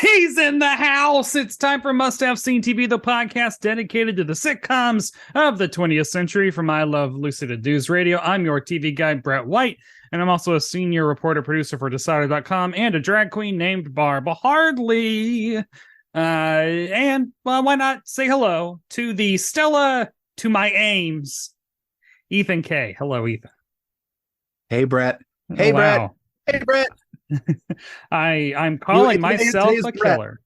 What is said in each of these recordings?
He's in the house. It's time for Must Have Seen TV, the podcast dedicated to the sitcoms of the 20th century. From I Love Lucy to News Radio, I'm your TV guy, Brett White, and I'm also a senior reporter producer for Decider.com and a drag queen named Barbara Hardley. And why not say hello to the Stella to my Ames, Ethan K. Hello, Ethan. Hey, Brett. Hey, wow. Brett. Hey, Brett. I'm calling myself a killer.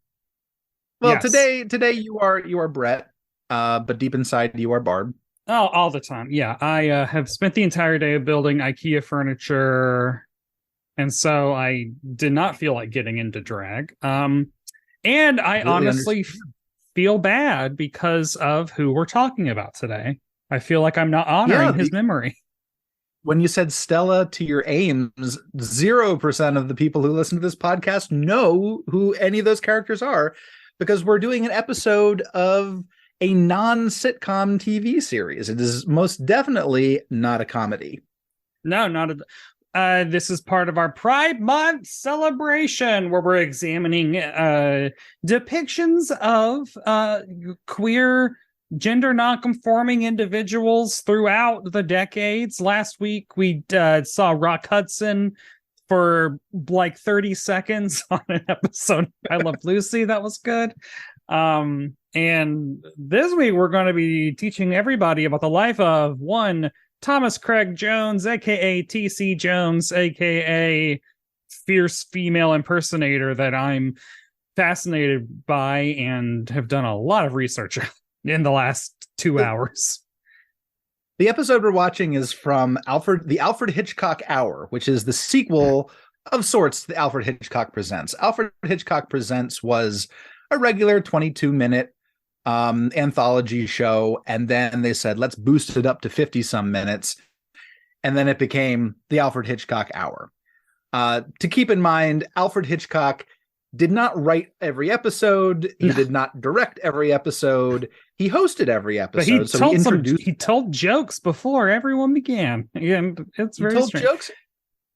Well, yes. today you are Brett, but deep inside you are Barb. Oh, all the time. Yeah, I have spent the entire day building IKEA furniture, and so I did not feel like getting into drag. And I really honestly feel bad because of who we're talking about today. I feel like I'm not honoring his memory. When you said Stella to your Ames, 0% of the people who listen to this podcast know who any of those characters are, because we're doing an episode of a non-sitcom TV series. It is most definitely not a comedy. No, not a... this is part of our Pride Month celebration, where we're examining depictions of queer, gender non-conforming individuals throughout the decades. Last week, we saw Rock Hudson for like 30 seconds on an episode of I Love Lucy. That was good. And this week, we're going to be teaching everybody about the life of one Thomas Craig Jones, aka TC Jones, aka fierce female impersonator that I'm fascinated by and have done a lot of research in the last 2 hours. The episode we're watching is from the Alfred Hitchcock Hour, which is the sequel of sorts to the Alfred Hitchcock Presents. Alfred Hitchcock Presents was a regular 22-minute anthology show, and then they said, let's boost it up to 50-some minutes, and then it became the Alfred Hitchcock Hour. To keep in mind, Alfred Hitchcock did not write every episode. He did not direct every episode. He hosted every episode. But he told jokes before everyone began. Yeah, it's very strange. Jokes,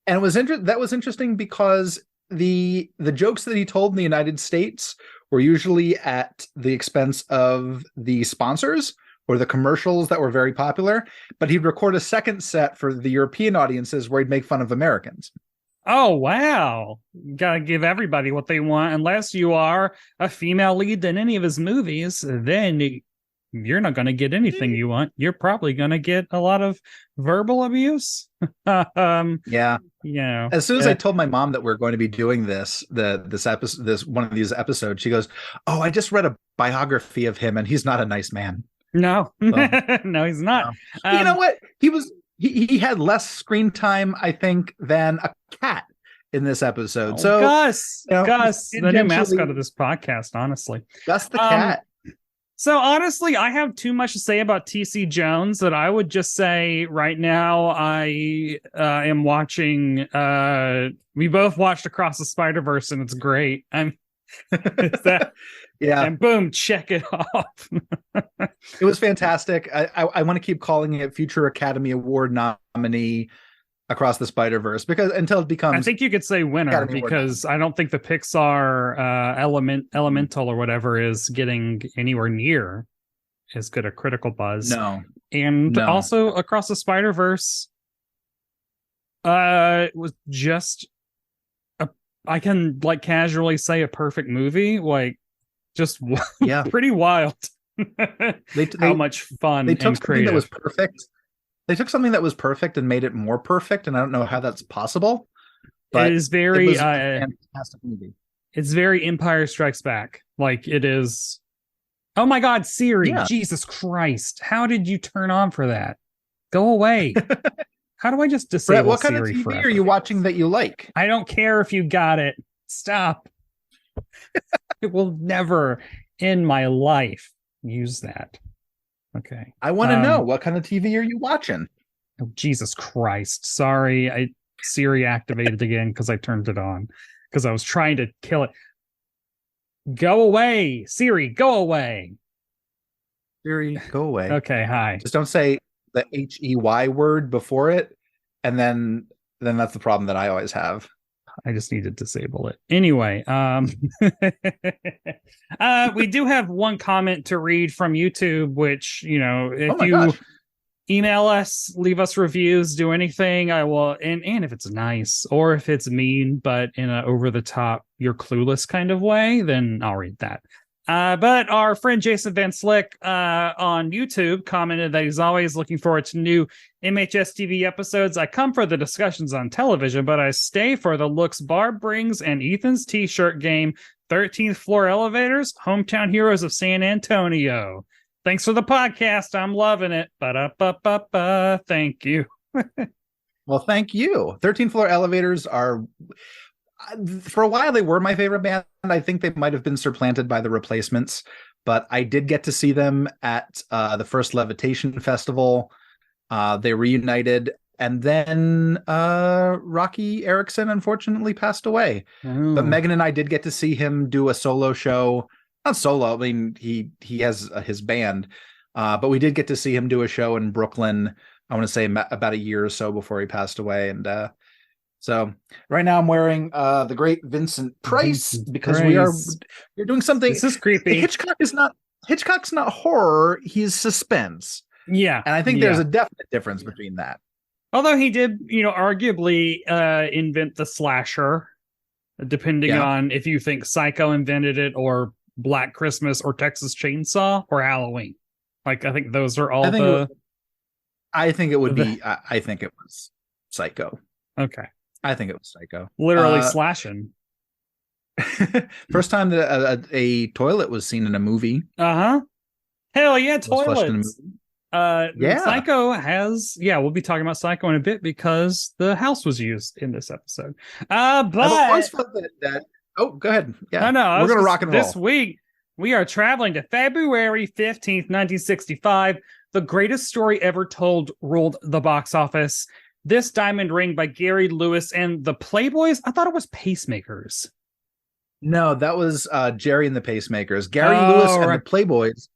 and it was that was interesting because the jokes that he told in the United States were usually at the expense of the sponsors or the commercials that were very popular. But he'd record a second set for the European audiences where he'd make fun of Americans. Oh, wow. Gotta give everybody what they want. Unless you are a female lead in any of his movies, then you're not going to get anything you want. You're probably going to get a lot of verbal abuse. Yeah. You know, as soon as I told my mom that we're going to be doing this one of these episodes, she goes, "Oh, I just read a biography of him and he's not a nice man." No, no, he's not. No. You know what? He had less screen time, I think, than a cat in this episode. Gus, the new mascot of this podcast, honestly. Gus the cat. So honestly, I have too much to say about TC Jones that I would just say right now I am watching. We both watched Across the Spider-Verse, and it's great. Yeah, and boom, check it off. It was fantastic. I want to keep calling it future Academy Award nominee Across the Spider-Verse, because until it becomes, I think you could say winner, Academy because I don't think the Pixar Elemental or whatever is getting anywhere near as good a critical buzz. No, and also Across the Spider-Verse was just I can like casually say a perfect movie, like just pretty wild. How much fun they took and creative. That was perfect. They took something that was perfect and made it more perfect, and I don't know how that's possible. But it is very a fantastic movie. It's very Empire Strikes Back. Like it is. Oh my God, Siri! Yeah. Jesus Christ! How did you turn on for that? Go away! How do I just disable Siri? What kind of TV forever? Are you watching that you like? I don't care if you got it. Stop. It will never in my life use that. Okay. I want to know, what kind of TV are you watching? Oh, Jesus Christ. Sorry. Siri activated again because I turned it on because I was trying to kill it. Go away. Siri, go away. Siri, go away. Okay, hi. Just don't say the HEY word before it, and then that's the problem that I always have. I just need to disable it. Anyway, we do have one comment to read from YouTube, which, if you email us, leave us reviews, do anything, I will, and if it's nice or if it's mean, but in a over the top, you're clueless kind of way, then I'll read that. But our friend Jason Van Slick on YouTube commented that he's always looking forward to new MHS TV episodes. I come for the discussions on television, but I stay for the looks Barb brings and Ethan's t-shirt game, 13th Floor Elevators, Hometown Heroes of San Antonio. Thanks for the podcast. I'm loving it. Ba-da-ba-ba-ba. Thank you. Well, thank you. 13th Floor Elevators are... For a while, they were my favorite band. I think they might have been supplanted by the Replacements, but I did get to see them at the first Levitation Festival. They reunited, and then Rocky Erickson unfortunately passed away. Oh. But Megan and I did get to see him do a solo show. Not solo, I mean, he has his band, but we did get to see him do a show in Brooklyn, I want to say about a year or so before he passed away, and so right now I'm wearing the great Vincent Price because we're doing something. This is creepy. Hitchcock's not horror, he's suspense. Yeah. And I think there's a definite difference between that. Although he did, arguably invent the slasher, depending on if you think Psycho invented it or Black Christmas or Texas Chainsaw or Halloween. Like, I think those are all I think it was Psycho. Okay. I think it was Psycho. Literally slashing. First time that a toilet was seen in a movie. Uh-huh. Hell yeah, toilets. Psycho has, we'll be talking about Psycho in a bit because the house was used in this episode. But I've always felt that oh, go ahead. Yeah. No, we're gonna rock and roll. This week we are traveling to February 15th, 1965. The Greatest Story Ever Told ruled the box office. This Diamond Ring by Gary Lewis and the Playboys. I thought it was Pacemakers. No, that was Jerry and the Pacemakers. Gary Lewis and the Playboys.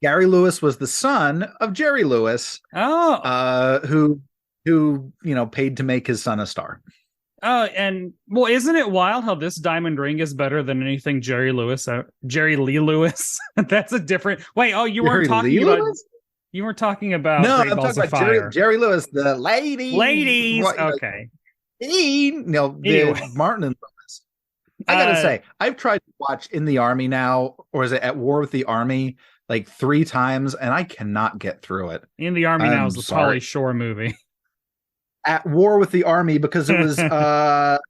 Gary Lewis was the son of Jerry Lewis. Who paid to make his son a star. And well, isn't it wild how this Diamond Ring is better than anything Jerry Lee Lewis? That's a different. Wait, you weren't talking about. You were talking about I'm talking about Jerry Lewis, the ladies. What, okay. Martin and Lewis. I gotta say, I've tried to watch In the Army now, or is it At War with the Army, like 3 times, and I cannot get through it. In the Army now is the Pauly Shore movie. At War with the Army, because it was that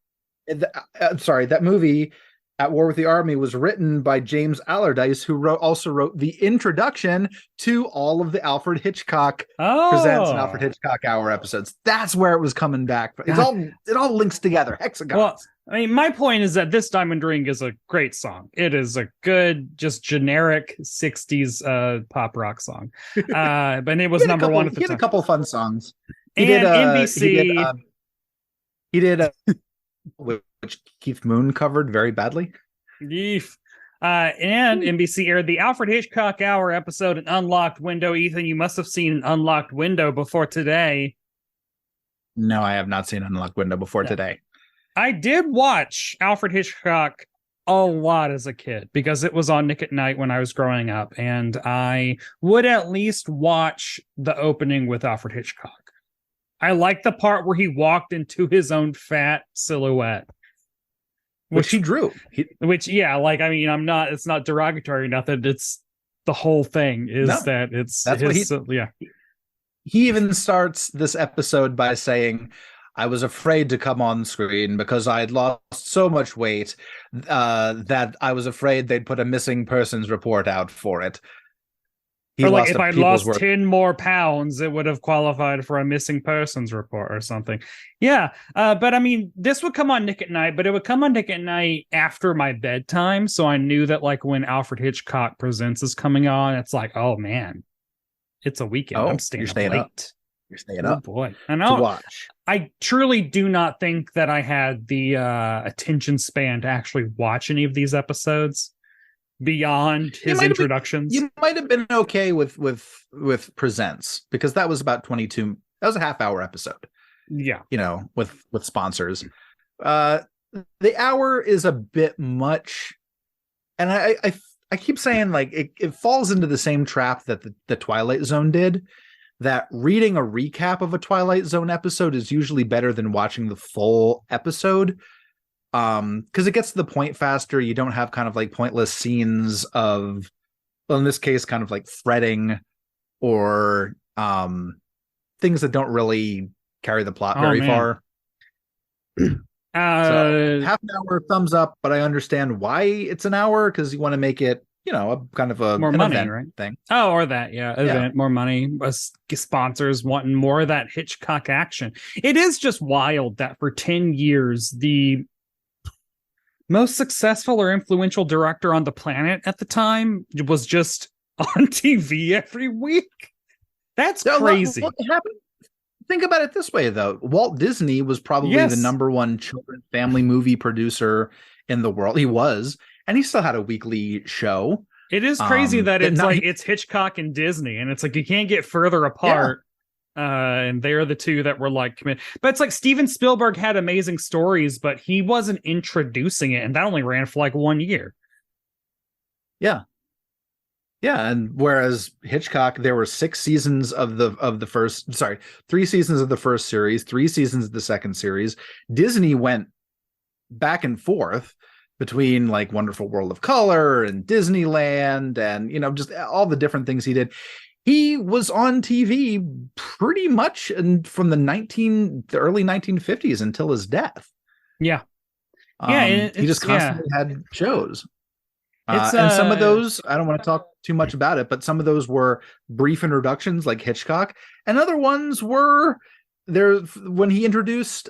movie At War with the Army was written by James Allardyce, who also wrote the introduction to all of the Alfred Hitchcock Presents and Alfred Hitchcock Hour episodes. That's where it was coming back. It all links together. Hexagons. Well, I mean, my point is that this Diamond Ring is a great song. It is a good, just generic 60s pop rock song. But it was number one at the time. He had a couple fun songs. NBC. He did which Keith Moon covered very badly. And NBC aired the Alfred Hitchcock Hour episode, An Unlocked Window. Ethan, you must have seen An Unlocked Window before today. No, I have not seen An Unlocked Window before today. I did watch Alfred Hitchcock a lot as a kid because it was on Nick at Night when I was growing up, and I would at least watch the opening with Alfred Hitchcock. I like the part where he walked into his own fat silhouette. Which he drew. It's not derogatory or nothing. It's the whole thing He even starts this episode by saying, I was afraid to come on screen because I had lost so much weight that I was afraid they'd put a missing persons report out for it. If I'd lost 10 more pounds, it would have qualified for a missing persons report or something. Yeah. But I mean, this would come on Nick at Night, but it would come on Nick at Night after my bedtime. So I knew that like when Alfred Hitchcock Presents is coming on, it's like, oh man, it's a weekend. I'm staying up late. You're staying up. Oh boy. I know. To watch. I truly do not think that I had the attention span to actually watch any of these episodes. Beyond his introductions, you might have been okay with Presents because that was about 22. That was a half-hour episode. Yeah, with sponsors. the hour is a bit much, and I keep saying like it falls into the same trap that the Twilight Zone did. That reading a recap of a Twilight Zone episode is usually better than watching the full episode. Because it gets to the point faster. You don't have kind of like pointless scenes of, well, in this case, kind of like fretting or things that don't really carry the plot very far. So half an hour, thumbs up, but I understand why it's an hour, because you want to make it, a kind of a more money, right? Thing. Oh, or that, event, more money. Sponsors wanting more of that Hitchcock action. It is just wild that for 10 years, the most successful or influential director on the planet at the time was just on TV every week. That's crazy. What happened? Think about it this way, though. Walt Disney was probably the number one children's family movie producer in the world. He was, and he still had a weekly show. It is crazy that it's it's Hitchcock and Disney, and it's like you can't get further apart. And they're the two that were like committed. But it's like Steven Spielberg had amazing stories, but he wasn't introducing it, and that only ran for like 1 year. Yeah, and whereas Hitchcock, there were 6 seasons of the first, 3 seasons of the first series, 3 seasons of the second series. Disney went back and forth between like Wonderful World of Color and Disneyland and just all the different things he did. He was on TV pretty much from the early 1950s until his death. Yeah. He just constantly had shows. And some of those, I don't want to talk too much about it, but some of those were brief introductions like Hitchcock. And other ones were there when he introduced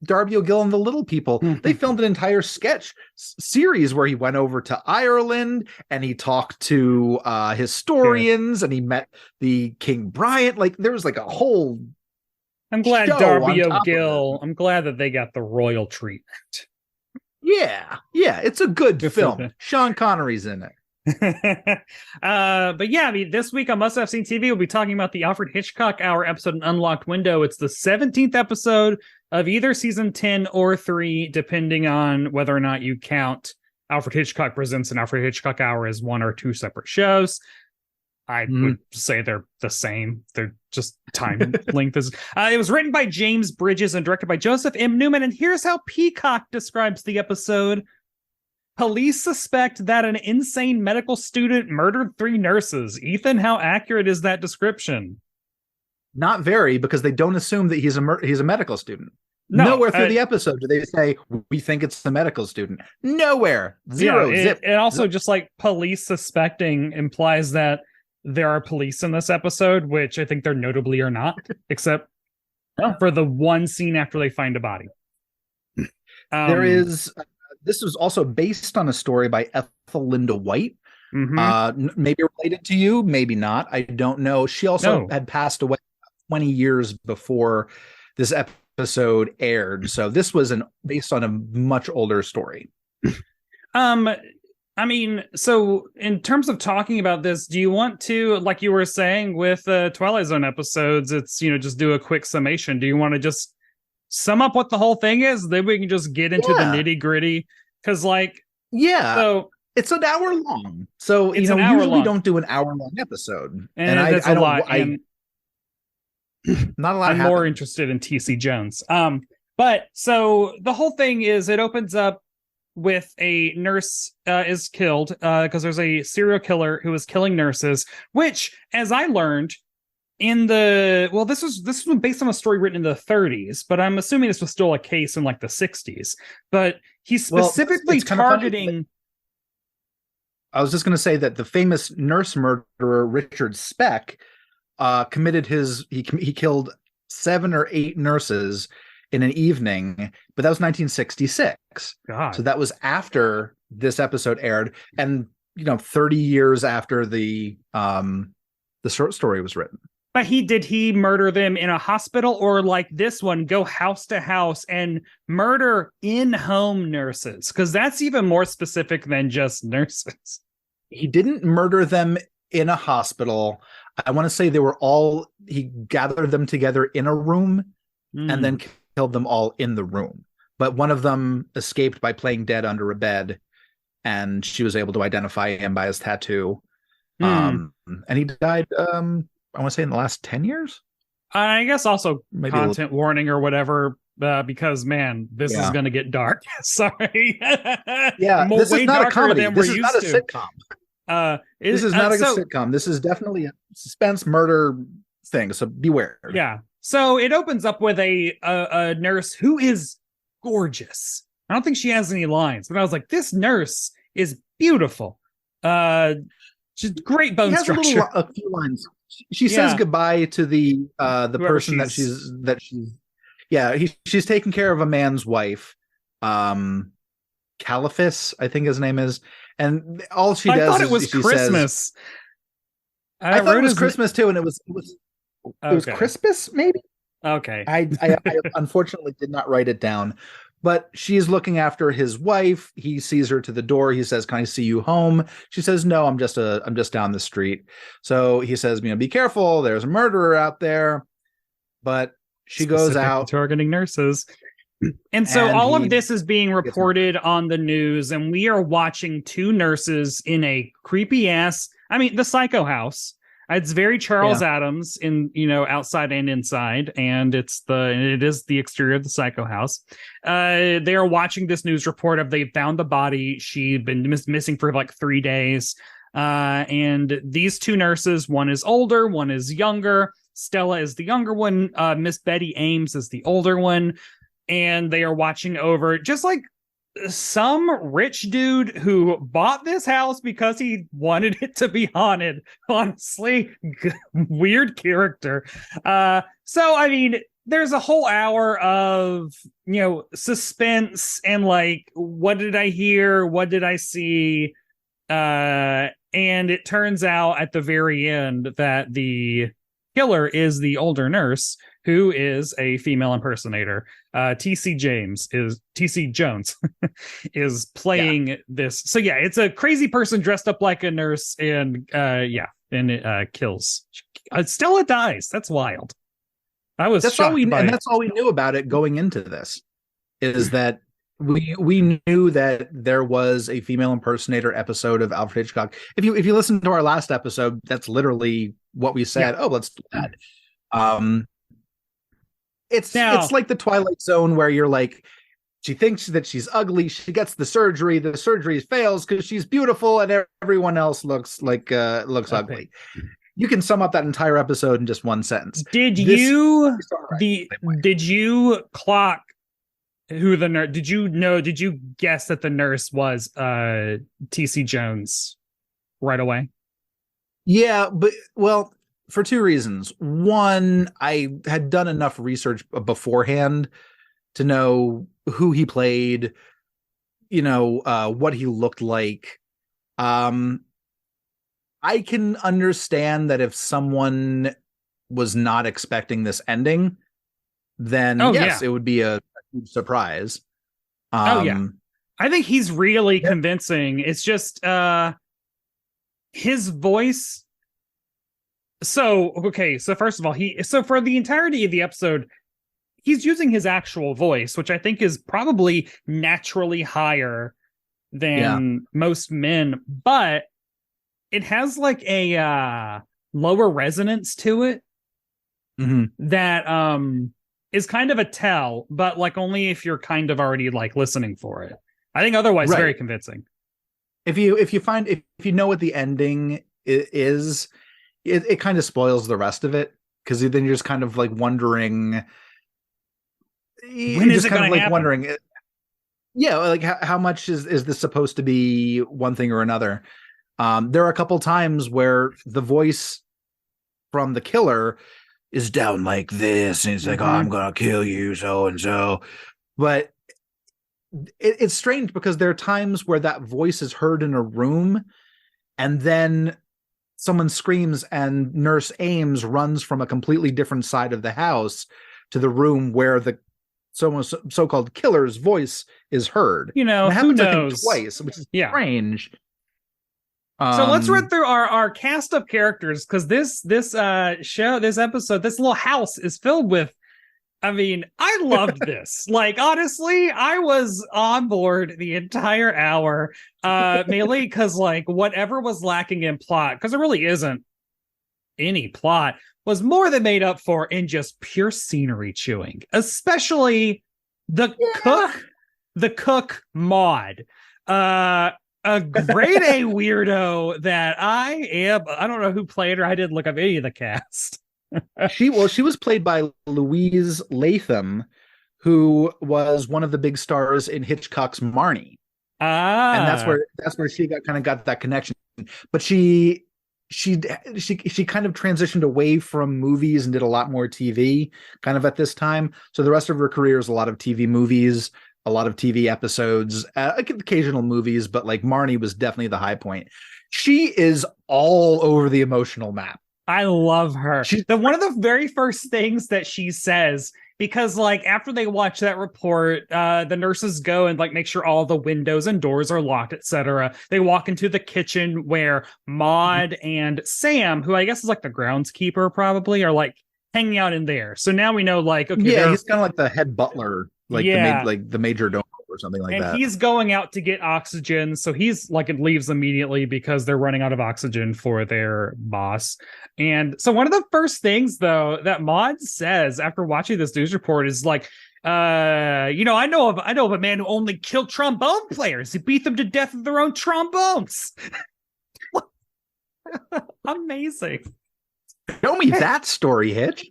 Darby O'Gill and the Little People. They filmed an entire sketch series where he went over to Ireland and he talked to historians and he met the King Bryant. Like there was like a whole. I'm glad Darby O'Gill. I'm glad that they got the royal treatment. Yeah, it's a good film. Sean Connery's in it. But yeah, I mean, this week on Must Have Seen TV, we'll be talking about the Alfred Hitchcock Hour episode, An Unlocked Window. It's the 17th episode of either season 10 or 3, depending on whether or not you count Alfred Hitchcock Presents and Alfred Hitchcock Hour as one or two separate shows. I would say they're the same. They're just time length is. It was written by James Bridges and directed by Joseph M. Newman. And here's how Peacock describes the episode. Police suspect that an insane medical student murdered 3 nurses. Ethan, how accurate is that description? Not very, because they don't assume that he's a medical student. Nowhere through the episode do they say, we think it's the medical student. Nowhere. Zero. Zip. And also just like police suspecting implies that there are police in this episode, which I think there notably are not, except for the one scene after they find a body. There is... This was also based on a story by Ethel Linda White. Maybe related to you, maybe not. I don't know. She also had passed away 20 years before this episode aired. So this was based on a much older story. I mean, so in terms of talking about this, do you want to, like you were saying with Twilight Zone episodes, it's, just do a quick summation. Do you want to just sum up what the whole thing is? Then we can just get into the nitty gritty. Because so it's an hour long. So, usually don't do an hour long episode. And that's a lot. Not a lot. I'm more interested in TC Jones. But so the whole thing is it opens up with a nurse is killed because there's a serial killer who is killing nurses, which, as I learned, this was based on a story written in the 30s, but I'm assuming this was still a case in like the 60s. But he's specifically targeting. I was just going to say that the famous nurse murderer Richard Speck committed he killed 7 or 8 nurses in an evening, but that was 1966. God. So that was after this episode aired, and 30 years after the short story was written. But did he murder them in a hospital, or like this one, go house to house and murder in-home nurses? Because that's even more specific than just nurses. He didn't murder them in a hospital. I want to say he gathered them together in a room and then killed them all in the room. but one of them escaped by playing dead under a bed, and she was able to identify him by his tattoo. And he died, I want to say in the last 10 years. I guess also Maybe content warning or whatever, because man, this is going to get dark. Sorry. Yeah, this is not a comedy. This is not a sitcom. This is not a sitcom. This is definitely a suspense murder thing. So beware. Yeah. So it opens up with a nurse who is gorgeous. I don't think she has any lines, but I was like, this nurse is beautiful. She's great bone structure. A few lines. She says goodbye to the person that she's taking care of a man's wife, Caliphus, I think his name is, and all she does. I thought it was Christmas. I thought it was Christmas too, and it was Christmas, maybe. Okay. I unfortunately did not write it down, but she's looking after his wife. He sees her to the door. He says, "Can I see you home?" She says, "No, I'm just down the street." So he says, "Be careful. There's a murderer out there." But she goes out targeting nurses. And so all of this is being reported on the news, and we are watching two nurses in a creepy ass, the Psycho House. It's very Charles Adams in, outside and inside, and it is the exterior of the Psycho House. They are watching this news report of they found the body. She'd been missing for like 3 days. And these two nurses, one is older, one is younger. Stella is the younger one. Miss Betty Ames is the older one. And they are watching over just like some rich dude who bought this house because he wanted it to be haunted. Honestly, weird character. So there's a whole hour of suspense and like, what did I hear, what did I see, and it turns out at the very end that the killer is the older nurse, who is a female impersonator. TC Jones is playing this. So yeah, it's a crazy person dressed up like a nurse, and it kills. Stella dies. That's wild. That's all we knew about it going into this, is that we knew that there was a female impersonator episode of Alfred Hitchcock. If you listen to our last episode, that's literally what we said. Oh, let's do that. It's like the Twilight Zone, where you're like, she thinks that she's ugly, she gets the surgery fails because she's beautiful, and everyone else looks ugly. You can sum up that entire episode in just one sentence. Did you clock who the nurse? Did you guess that the nurse was TC Jones right away? Yeah, but for two reasons. One, I had done enough research beforehand to know who he played, what he looked like. I can understand that if someone was not expecting this ending, then it would be a huge surprise. I think he's really convincing. It's just his voice. So first of all, for the entirety of the episode, he's using his actual voice, which I think is probably naturally higher than most men, but it has like a lower resonance to it that is kind of a tell, but like only if you're kind of already like listening for it. I think otherwise very convincing. If you know what the ending is, it kind of spoils the rest of it, because then you're just kind of like wondering, when is it going to happen? Wondering, like how much is this supposed to be one thing or another? There are a couple times where the voice from the killer is down like this, and he's like, "Oh, I'm gonna kill you, so and so," but it's strange because there are times where that voice is heard in a room, and then someone screams and Nurse Ames runs from a completely different side of the house to the room where the so-called killer's voice is heard. Who knows? I think, twice, which is strange. So let's run through our cast of characters, because this episode, this little house is filled with I mean, I loved this. Like, honestly, I was on board the entire hour, mainly because, like, whatever was lacking in plot, because there really isn't any plot, was more than made up for in just pure scenery chewing, especially the cook Maud. A grade A weirdo that I am. I don't know who played her. I didn't look up any of the cast. She was played by Louise Latham, who was one of the big stars in Hitchcock's Marnie. And that's where she got that connection. But she kind of transitioned away from movies and did a lot more TV kind of at this time. So the rest of her career is a lot of TV movies, a lot of TV episodes, occasional movies, but like Marnie was definitely the high point. She is all over the emotional map. I love her. One of the very first things that she says, because like after they watch that report, the nurses go and like make sure all the windows and doors are locked, etc. They walk into the kitchen where Maud and Sam, who I guess is like the groundskeeper probably, are like hanging out in there. So now we know, like, okay, yeah, he's kind of like the head butler, like yeah, the major domo or something like that. And he's going out to get oxygen, so he's like, it leaves immediately because they're running out of oxygen for their boss. And so one of the first things though that Maud says after watching this news report is like, I know of a man who only killed trombone players. He beat them to death with their own trombones. Amazing. Show me that story, Hitch.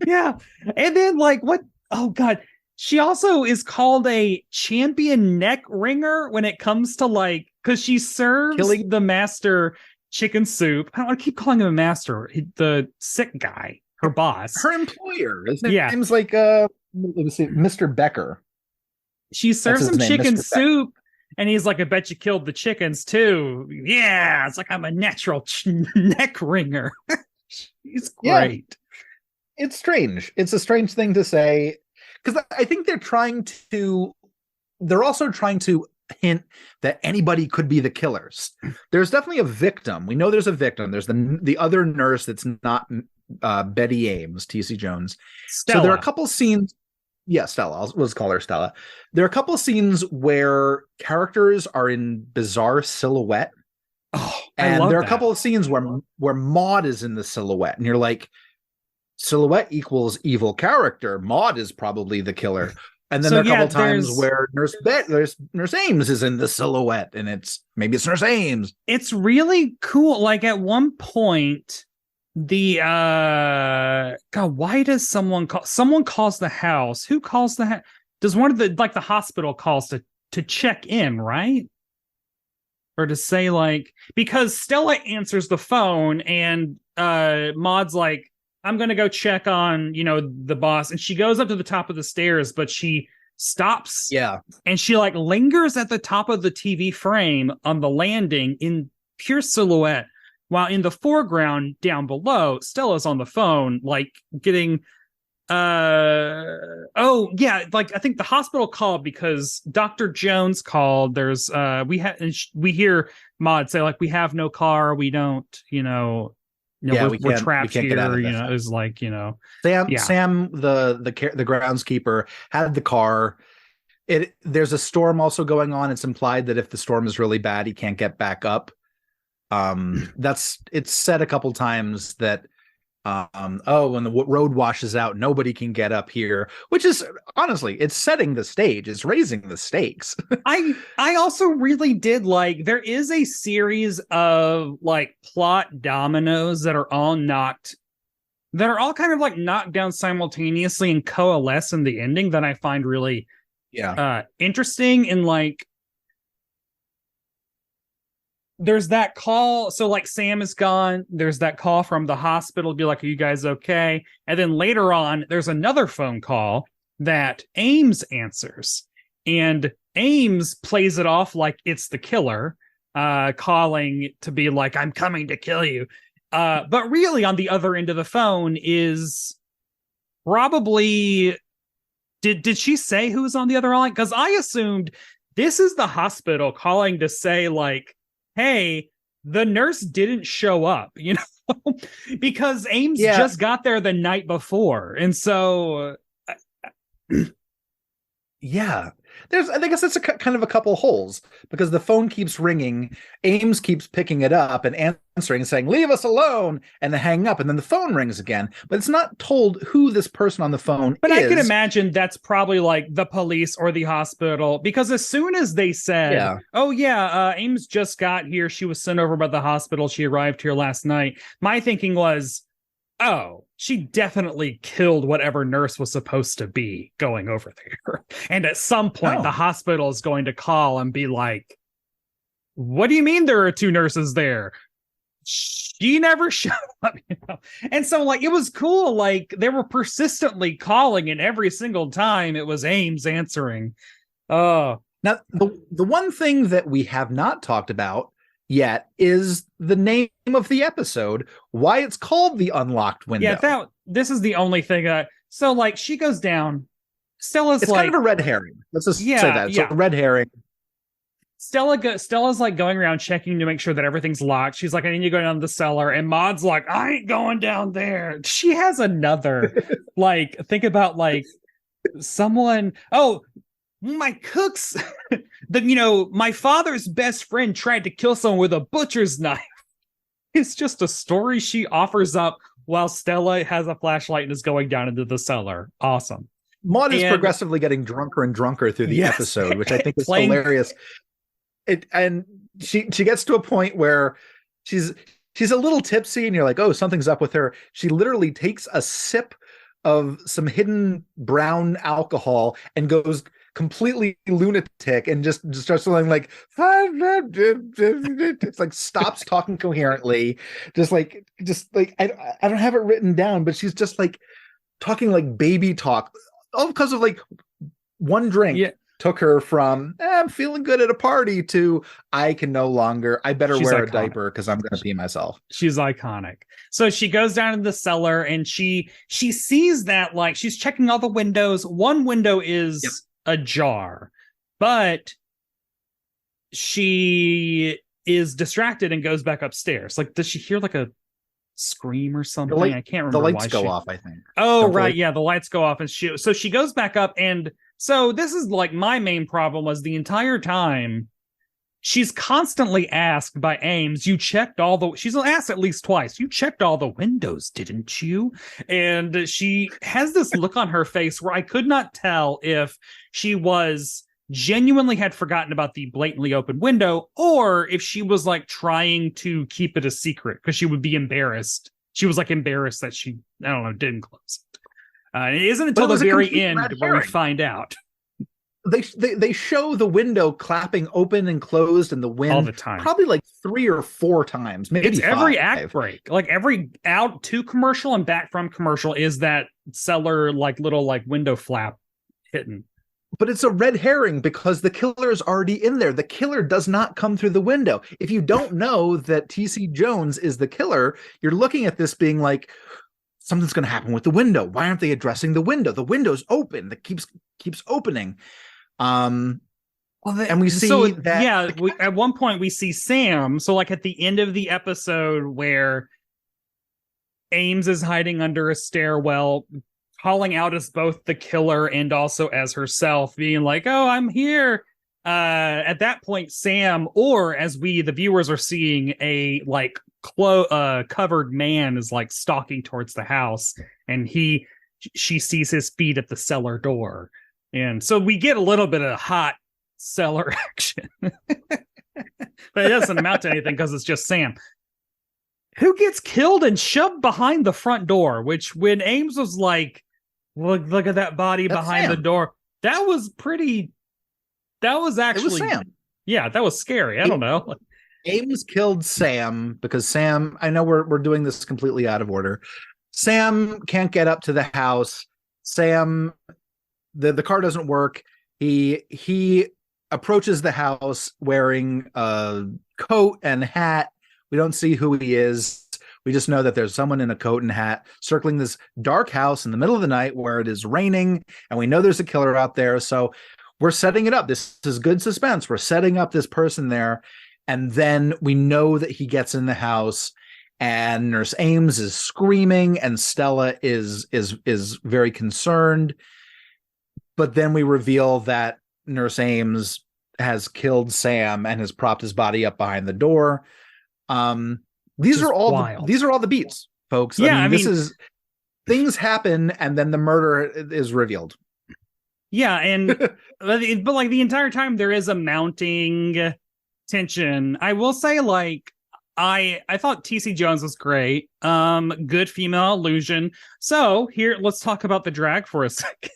Yeah. And then like what? Oh God. She also is called a champion neck ringer when it comes to like, because she serves the master chicken soup. I don't want to keep calling him a master. The sick guy, her boss, her employer. His name's like let me see, Mr. Becker. She serves him chicken soup, and he's like, "I bet you killed the chickens too." Yeah, it's like I'm a natural neck ringer. She's great. Yeah. It's strange. It's a strange thing to say. Because I think they're also trying to hint that anybody could be the killers. There's definitely a victim. We know there's a victim. There's the other nurse that's not Betty Ames, T.C. Jones. Stella. So there are a couple scenes. Yeah, Stella. Let's call her Stella. There are a couple scenes where characters are in bizarre silhouette. Oh, and there are a couple of scenes where Maud is in the silhouette, and you're like, silhouette equals evil character. Maud is probably the killer. And then there are a couple times where Nurse Ames is in the silhouette, and maybe it's Nurse Ames. It's really cool. Like at one point, God, why does someone calls the house? Who calls the house? Does one of the hospital calls to check in, right? Or to say like, because Stella answers the phone and Maud's like, I'm going to go check on, the boss. And she goes up to the top of the stairs, but she stops. Yeah. And she like lingers at the top of the TV frame on the landing in pure silhouette, while in the foreground down below, Stella's on the phone, like getting, I think the hospital called because Dr. Jones called. There's, we hear Maud say like, we have no car. We don't, we're trapped here. It was like, Sam, the groundskeeper had the car. There's a storm also going on. It's implied that if the storm is really bad, he can't get back up. It's said a couple times that when the road washes out, nobody can get up here, which is honestly, it's setting the stage, it's raising the stakes. I also really did like, there is a series of like plot dominoes that are all kind of like knocked down simultaneously and coalesce in the ending that I find really interesting. And like, there's that call. So like Sam is gone. There's that call from the hospital to be like, are you guys okay? And then later on, there's another phone call that Ames answers. And Ames plays it off like it's the killer calling to be like, I'm coming to kill you. But really on the other end of the phone is probably, did she say who was on the other line? Because I assumed this is the hospital calling to say like, hey, the nurse didn't show up, because Ames just got there the night before. And so Yeah. I guess that's kind of a couple holes because the phone keeps ringing. Ames keeps picking it up and answering and saying, "Leave us alone," and then hang up. And then the phone rings again. But it's not told who this person on the phone But is. I can imagine that's probably like the police or the hospital, because as soon as they said, "Oh yeah, Ames just got here. She was sent over by the hospital. She arrived here last night," my thinking was, oh, she definitely killed whatever nurse was supposed to be going over there. And at some point, the hospital is going to call and be like, "What do you mean there are two nurses there? She never showed up." And so, like, it was cool. Like, they were persistently calling, and every single time it was Ames answering. Oh. Now, the one thing that we have not talked about yet is the name of the episode, why it's called The Unlocked Window. Yeah, this is the only thing. So, like, she goes down. Stella's it's kind of a red herring. Let's just say that. It's a red herring. Stella's like going around checking to make sure that everything's locked. She's like, "I need to go down the cellar." And Maud's like, "I ain't going down there." She has another, like, think about like someone, my cooks, my father's best friend tried to kill someone with a butcher's knife. It's just a story she offers up while Stella has a flashlight and is going down into the cellar. Awesome. Maud is progressively getting drunker and drunker through the episode, which I think is hilarious. And she gets to a point where she's a little tipsy, and you're like, oh, something's up with her. She literally takes a sip of some hidden brown alcohol and goes completely lunatic and just starts something like, it's like stops talking coherently, just like I don't have it written down, but she's just like talking like baby talk, all because of like one drink. Took her from I'm feeling good at a party to I better wear a diaper because I'm gonna pee myself. She's iconic. So she goes down in the cellar and she sees that, like, she's checking all the windows. One window is ajar, but she is distracted and goes back upstairs. Like, does she hear like a scream or something? I can't remember. The lights go off, I think. Oh, right. Yeah, the lights go off, and so she goes back up. And so this is like my main problem was the entire time she's constantly asked by Ames, she's asked at least twice, "You checked all the windows, didn't you?" And she has this look on her face where I could not tell if she was genuinely had forgotten about the blatantly open window, or if she was like trying to keep it a secret because she would be embarrassed. She was like embarrassed that she, I don't know, didn't close it. It isn't until the very end where we find out. They show the window clapping open and closed in the wind all the time, probably like 3 or 4 times, maybe it's 5. Every act break, like every out to commercial and back from commercial, is that cellar like little like window flap hitting. But it's a red herring because the killer is already in there. The killer does not come through the window. If you don't know that T.C. Jones is the killer, you're looking at this being like, something's going to happen with the window. Why aren't they addressing the window? The window's open. That keeps opening. And we see that. At one point we see Sam. So like at the end of the episode where Ames is hiding under a stairwell, calling out as both the killer and also as herself, being like, "Oh, I'm here." At that point, Sam, or as we, the viewers, are seeing, a like covered man is like stalking towards the house, and she sees his feet at the cellar door, and so we get a little bit of hot cellar action, but it doesn't amount to anything because it's just Sam, who gets killed and shoved behind the front door. Which, when Ames was like, "Look at that body behind the door," that was pretty. That was actually, it was Sam. Yeah, that was scary. I don't know. Ames killed Sam because Sam, I know we're doing this completely out of order. Sam can't get up to the house. Sam, the car doesn't work. He approaches the house wearing a coat and hat. We don't see who he is. We just know that there's someone in a coat and hat circling this dark house in the middle of the night where it is raining, and we know there's a killer out there. So we're setting it up. This is good suspense. We're setting up this person there. And then we know that he gets in the house and Nurse Ames is screaming and Stella is very concerned. but then we reveal that Nurse Ames has killed Sam and has propped his body up behind the door. These are all the beats, folks. Yeah, I mean, this is things happen and then the murder is revealed. Yeah, and but like the entire time there is a mounting tension. I will say, like, I thought TC Jones was great. Good female illusion. So here, let's talk about the drag for a second.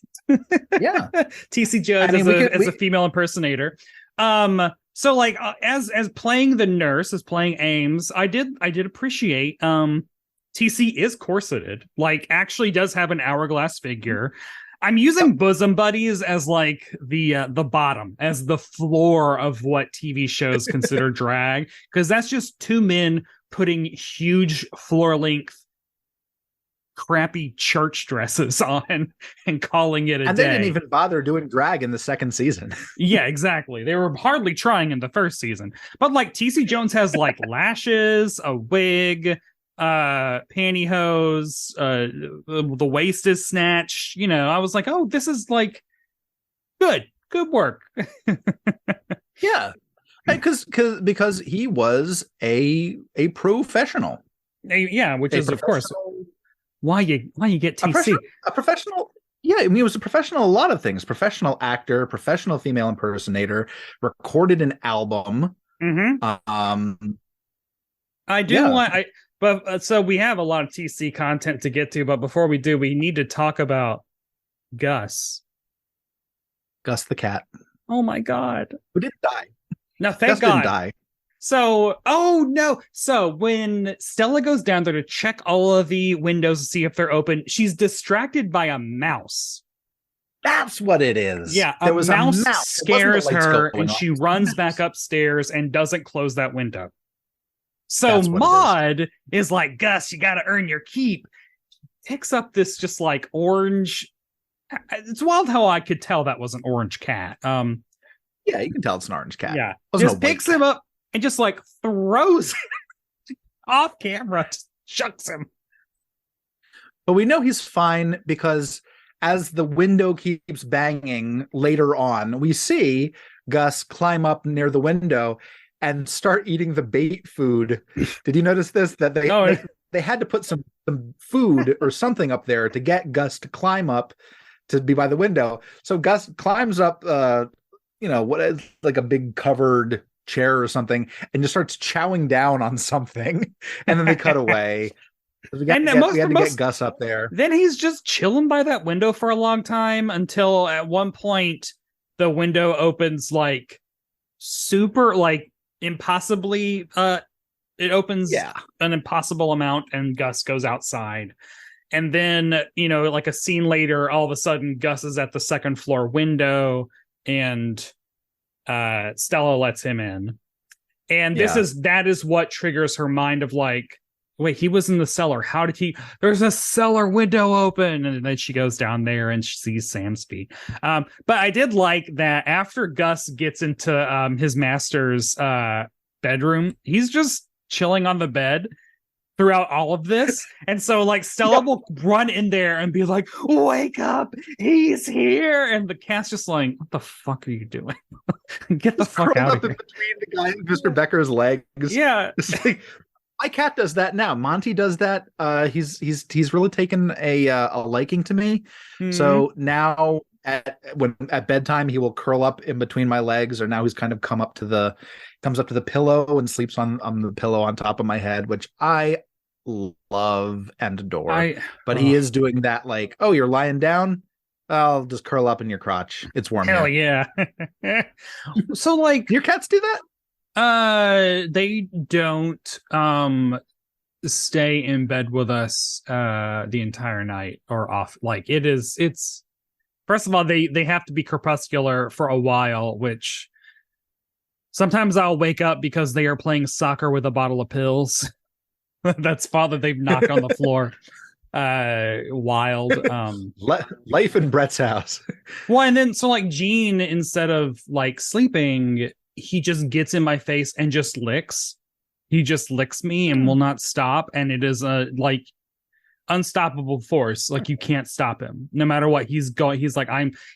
Yeah, TC Jones as a female impersonator. So like as playing the nurse, as playing Ames, I did appreciate TC is corseted, like actually does have an hourglass figure. I'm using Bosom Buddies as like the bottom, as the floor of what TV shows consider drag, because that's just two men putting huge floor length crappy church dresses on and calling it a day. And they didn't even bother doing drag in the second season. Yeah, exactly. They were hardly trying in the first season. But like TC Jones has like lashes, a wig, pantyhose, the waist is snatched. You know, I was like, oh, this is like good work. Yeah, because he was a professional. Yeah, which is of course why you get TC. A professional. Yeah, I mean, he was a professional. A lot of things. Professional actor, professional female impersonator, recorded an album. Mm-hmm. I do want. But so we have a lot of TC content to get to, but before we do, we need to talk about Gus. Gus the cat. Oh my God. Who didn't die? No, thank Gus God. Didn't die. So, oh no. So when Stella goes down there to check all of the windows to see if they're open, she's distracted by a mouse. That's what it is. Yeah, a mouse scares her and she runs back upstairs and doesn't close that window. So Maud is like, Gus, you got to earn your keep. Picks up this just like orange. It's wild how I could tell that was an orange cat. Yeah, you can tell it's an orange cat. Yeah, just picks him up and just like throws off camera, just chucks him. But we know he's fine because as the window keeps banging later on, we see Gus climb up near the window and start eating the bait food. Did you notice this? That they had to put some food or something up there to get Gus to climb up to be by the window. So Gus climbs up, what is like a big covered chair or something, and just starts chowing down on something. And then they cut away. We had to get Gus up there. Then he's just chilling by that window for a long time until at one point the window opens like super like impossibly it opens an impossible amount and Gus goes outside. And then, like a scene later, all of a sudden Gus is at the second floor window and Stella lets him in. And that is what triggers her mind of like, wait, he was in the cellar. How did there's a cellar window open. And then she goes down there and she sees Sam's feet. But I did like that after Gus gets into his master's bedroom, he's just chilling on the bed throughout all of this. And so like Stella will run in there and be like, wake up, he's here. And the cat's just like, what the fuck are you doing? Get the fuck out of here. Between the guy and Mr. Becker's legs. Yeah. It's like, my cat does that now. Monty does that. He's really taken a liking to me. Mm-hmm. So now at bedtime he will curl up in between my legs, or now he's kind of comes up to the pillow and sleeps on the pillow on top of my head, which I love and adore. But he is doing that like, oh, you're lying down? I'll just curl up in your crotch. It's warm. Hell yeah. So like your cats do that? They don't stay in bed with us the entire night or off. Like it's first of all, they have to be crepuscular for a while, which sometimes I'll wake up because they are playing soccer with a bottle of pills. That's father they've knocked on the floor. Wild. Life in Brett's house. Well, and then so like Gene, instead of like sleeping, he just gets in my face and just licks. He just licks me and will not stop. And it is a unstoppable force. Like you can't stop him no matter what he's going. He's like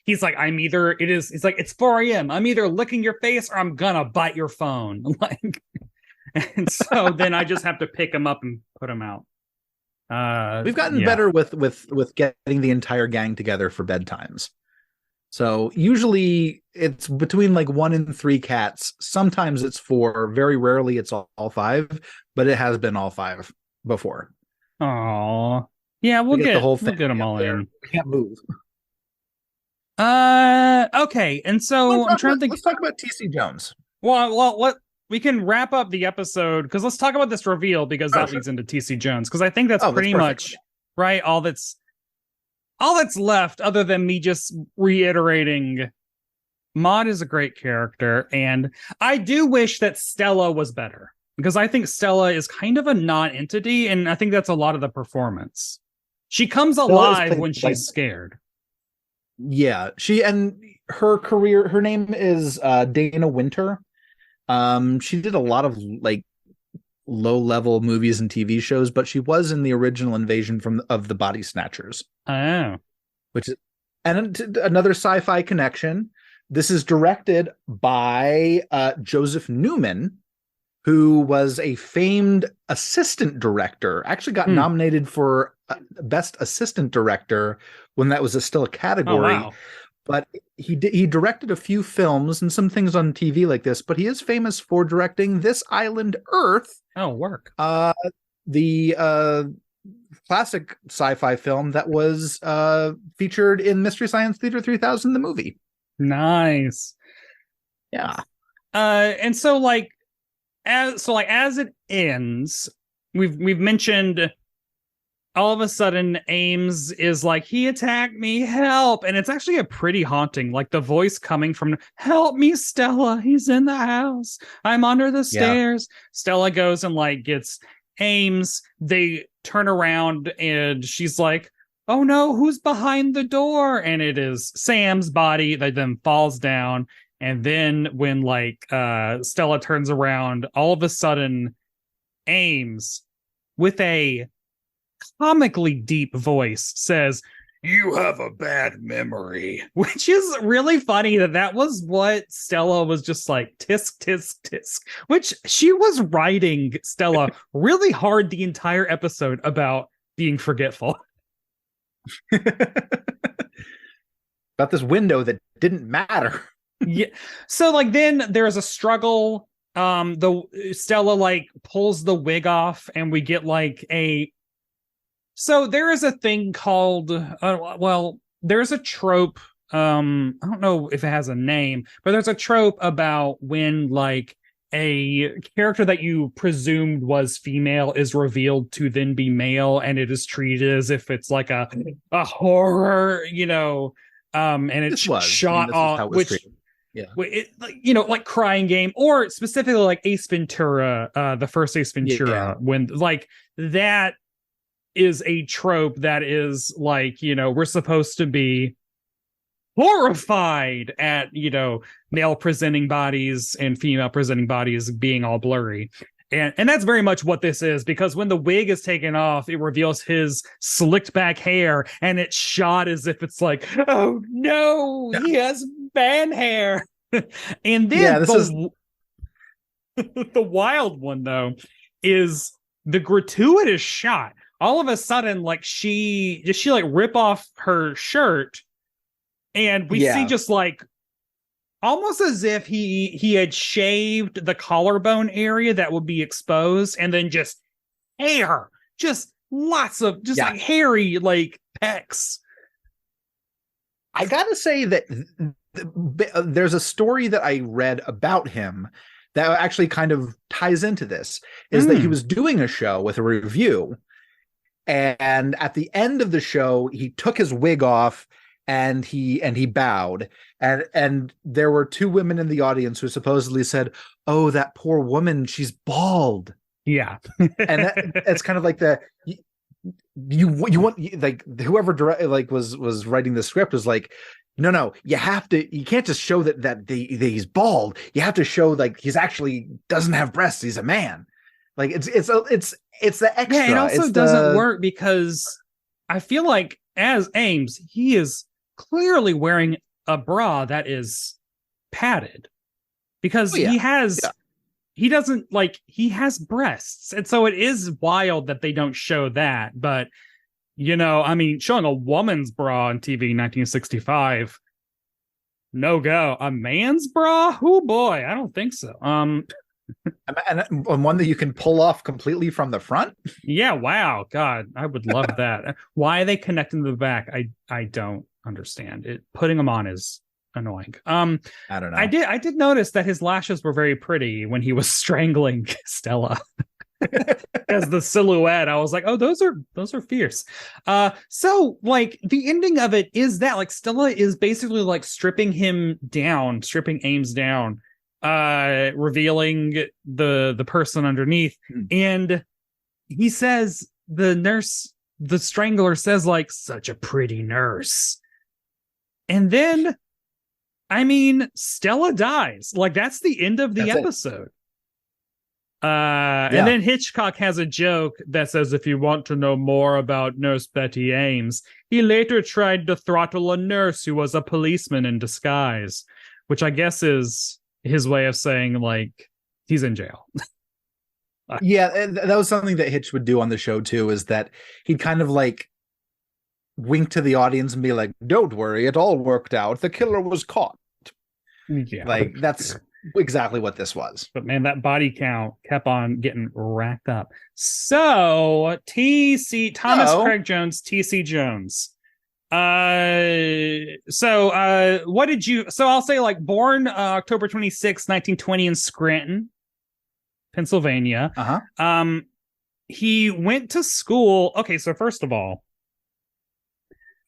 it's 4 a.m. I'm either licking your face or I'm gonna bite your phone. Like, and so then I just have to pick him up and put him out. We've gotten better with getting the entire gang together for bedtimes. So usually it's between like 1 and 3 cats. Sometimes it's 4. Very rarely it's all 5, but it has been all 5 before. Oh, yeah, we'll get them all in. We can't move. Okay, and so I'm trying to think. Let's talk about TC Jones. Well, what we can wrap up the episode because let's talk about this reveal because that leads into TC Jones because I think that's pretty much right. All that's left, other than me just reiterating, Maud is a great character, and I do wish that Stella was better. Because I think Stella is kind of a non-entity, and I think that's a lot of the performance. She comes alive when she's scared. Yeah, her career, her name is Dana Winter. She did a lot of like low-level movies and TV shows, but she was in the original Invasion of the Body Snatchers. Oh. Which is another sci-fi connection. This is directed by Joseph Newman, who was a famed assistant director, actually got nominated for Best Assistant Director when that was still a category. Oh, wow. But he directed a few films and some things on TV like this, but he is famous for directing This Island Earth. Oh, work. The classic sci-fi film that was featured in Mystery Science Theater 3000, the movie. Nice. Yeah. And so as it ends, we've mentioned all of a sudden Ames is like, he attacked me, help. And it's actually a pretty haunting, like the voice coming from, help me, Stella, he's in the house, I'm under the stairs. Stella goes and like gets Ames. They turn around and she's like, oh no, who's behind the door? And it is Sam's body that then falls down. And then when like Stella turns around, all of a sudden Ames, with a comically deep voice, says, you have a bad memory, which is really funny that was what Stella was just like, tisk, tisk, tisk, which she was writing Stella really hard the entire episode about being forgetful. About this window that didn't matter. Yeah. So like then there's a struggle. The Stella like pulls the wig off and we get like so there is a thing called there's a trope. I don't know if it has a name, but there's a trope about when like a character that you presumed was female is revealed to then be male, and it is treated as if it's like a horror, and it's shot off, which like Crying Game, or specifically like Ace Ventura, the first Ace Ventura, when like that is a trope that is like, we're supposed to be horrified at, male presenting bodies and female presenting bodies being all blurry. And that's very much what this is, because when the wig is taken off, it reveals his slicked back hair, and it's shot as if it's like, oh no, he has man hair. And then the wild one though is the gratuitous shot. All of a sudden, like she like rip off her shirt, and we see just like almost as if he had shaved the collarbone area that would be exposed, and then just hair, just lots of like hairy like pecs. I gotta say that there's a story that I read about him that actually kind of ties into this, is that he was doing a show with a review, and at the end of the show he took his wig off and he bowed, and there were 2 women in the audience who supposedly said, oh, that poor woman, she's bald. Yeah. And it's kind of like you want, like, whoever was writing the script was like, no, you can't just show that he's bald. You have to show like he's actually doesn't have breasts, he's a man. Like it's the extra. Yeah, it also doesn't work because I feel like as Ames, he is clearly wearing a bra that is padded because he doesn't like, he has breasts. And so it is wild that they don't show that. But, you know, I mean, showing a woman's bra on TV in 1965, no go. A man's bra? Oh boy, I don't think so. And one that you can pull off completely from the front. Yeah, wow, God, I would love that. Why are they connecting to the back? I don't understand it. Putting them on is annoying. I don't know. I did notice that his lashes were very pretty when he was strangling Stella. As the silhouette, I was like, oh, those are fierce. So like the ending of it is that like Stella is basically like stripping Ames down, revealing the person underneath. And he says, the strangler says, like, such a pretty nurse. And then, I mean, Stella dies. Like, that's the end of the episode. And then Hitchcock has a joke that says, if you want to know more about Nurse Betty Ames, he later tried to throttle a nurse who was a policeman in disguise, which I guess is his way of saying, like, he's in jail. Yeah, and that was something that Hitch would do on the show, too, is that he'd kind of, like, wink to the audience and be like, don't worry, it all worked out. The killer was caught. Yeah. Like, that's exactly what this was. But man, that body count kept on getting racked up. So Thomas Craig Jones, TC Jones. What did you, so I'll say, like, born October 26, 1920 in Scranton, Pennsylvania. He went to school. Okay, so first of all,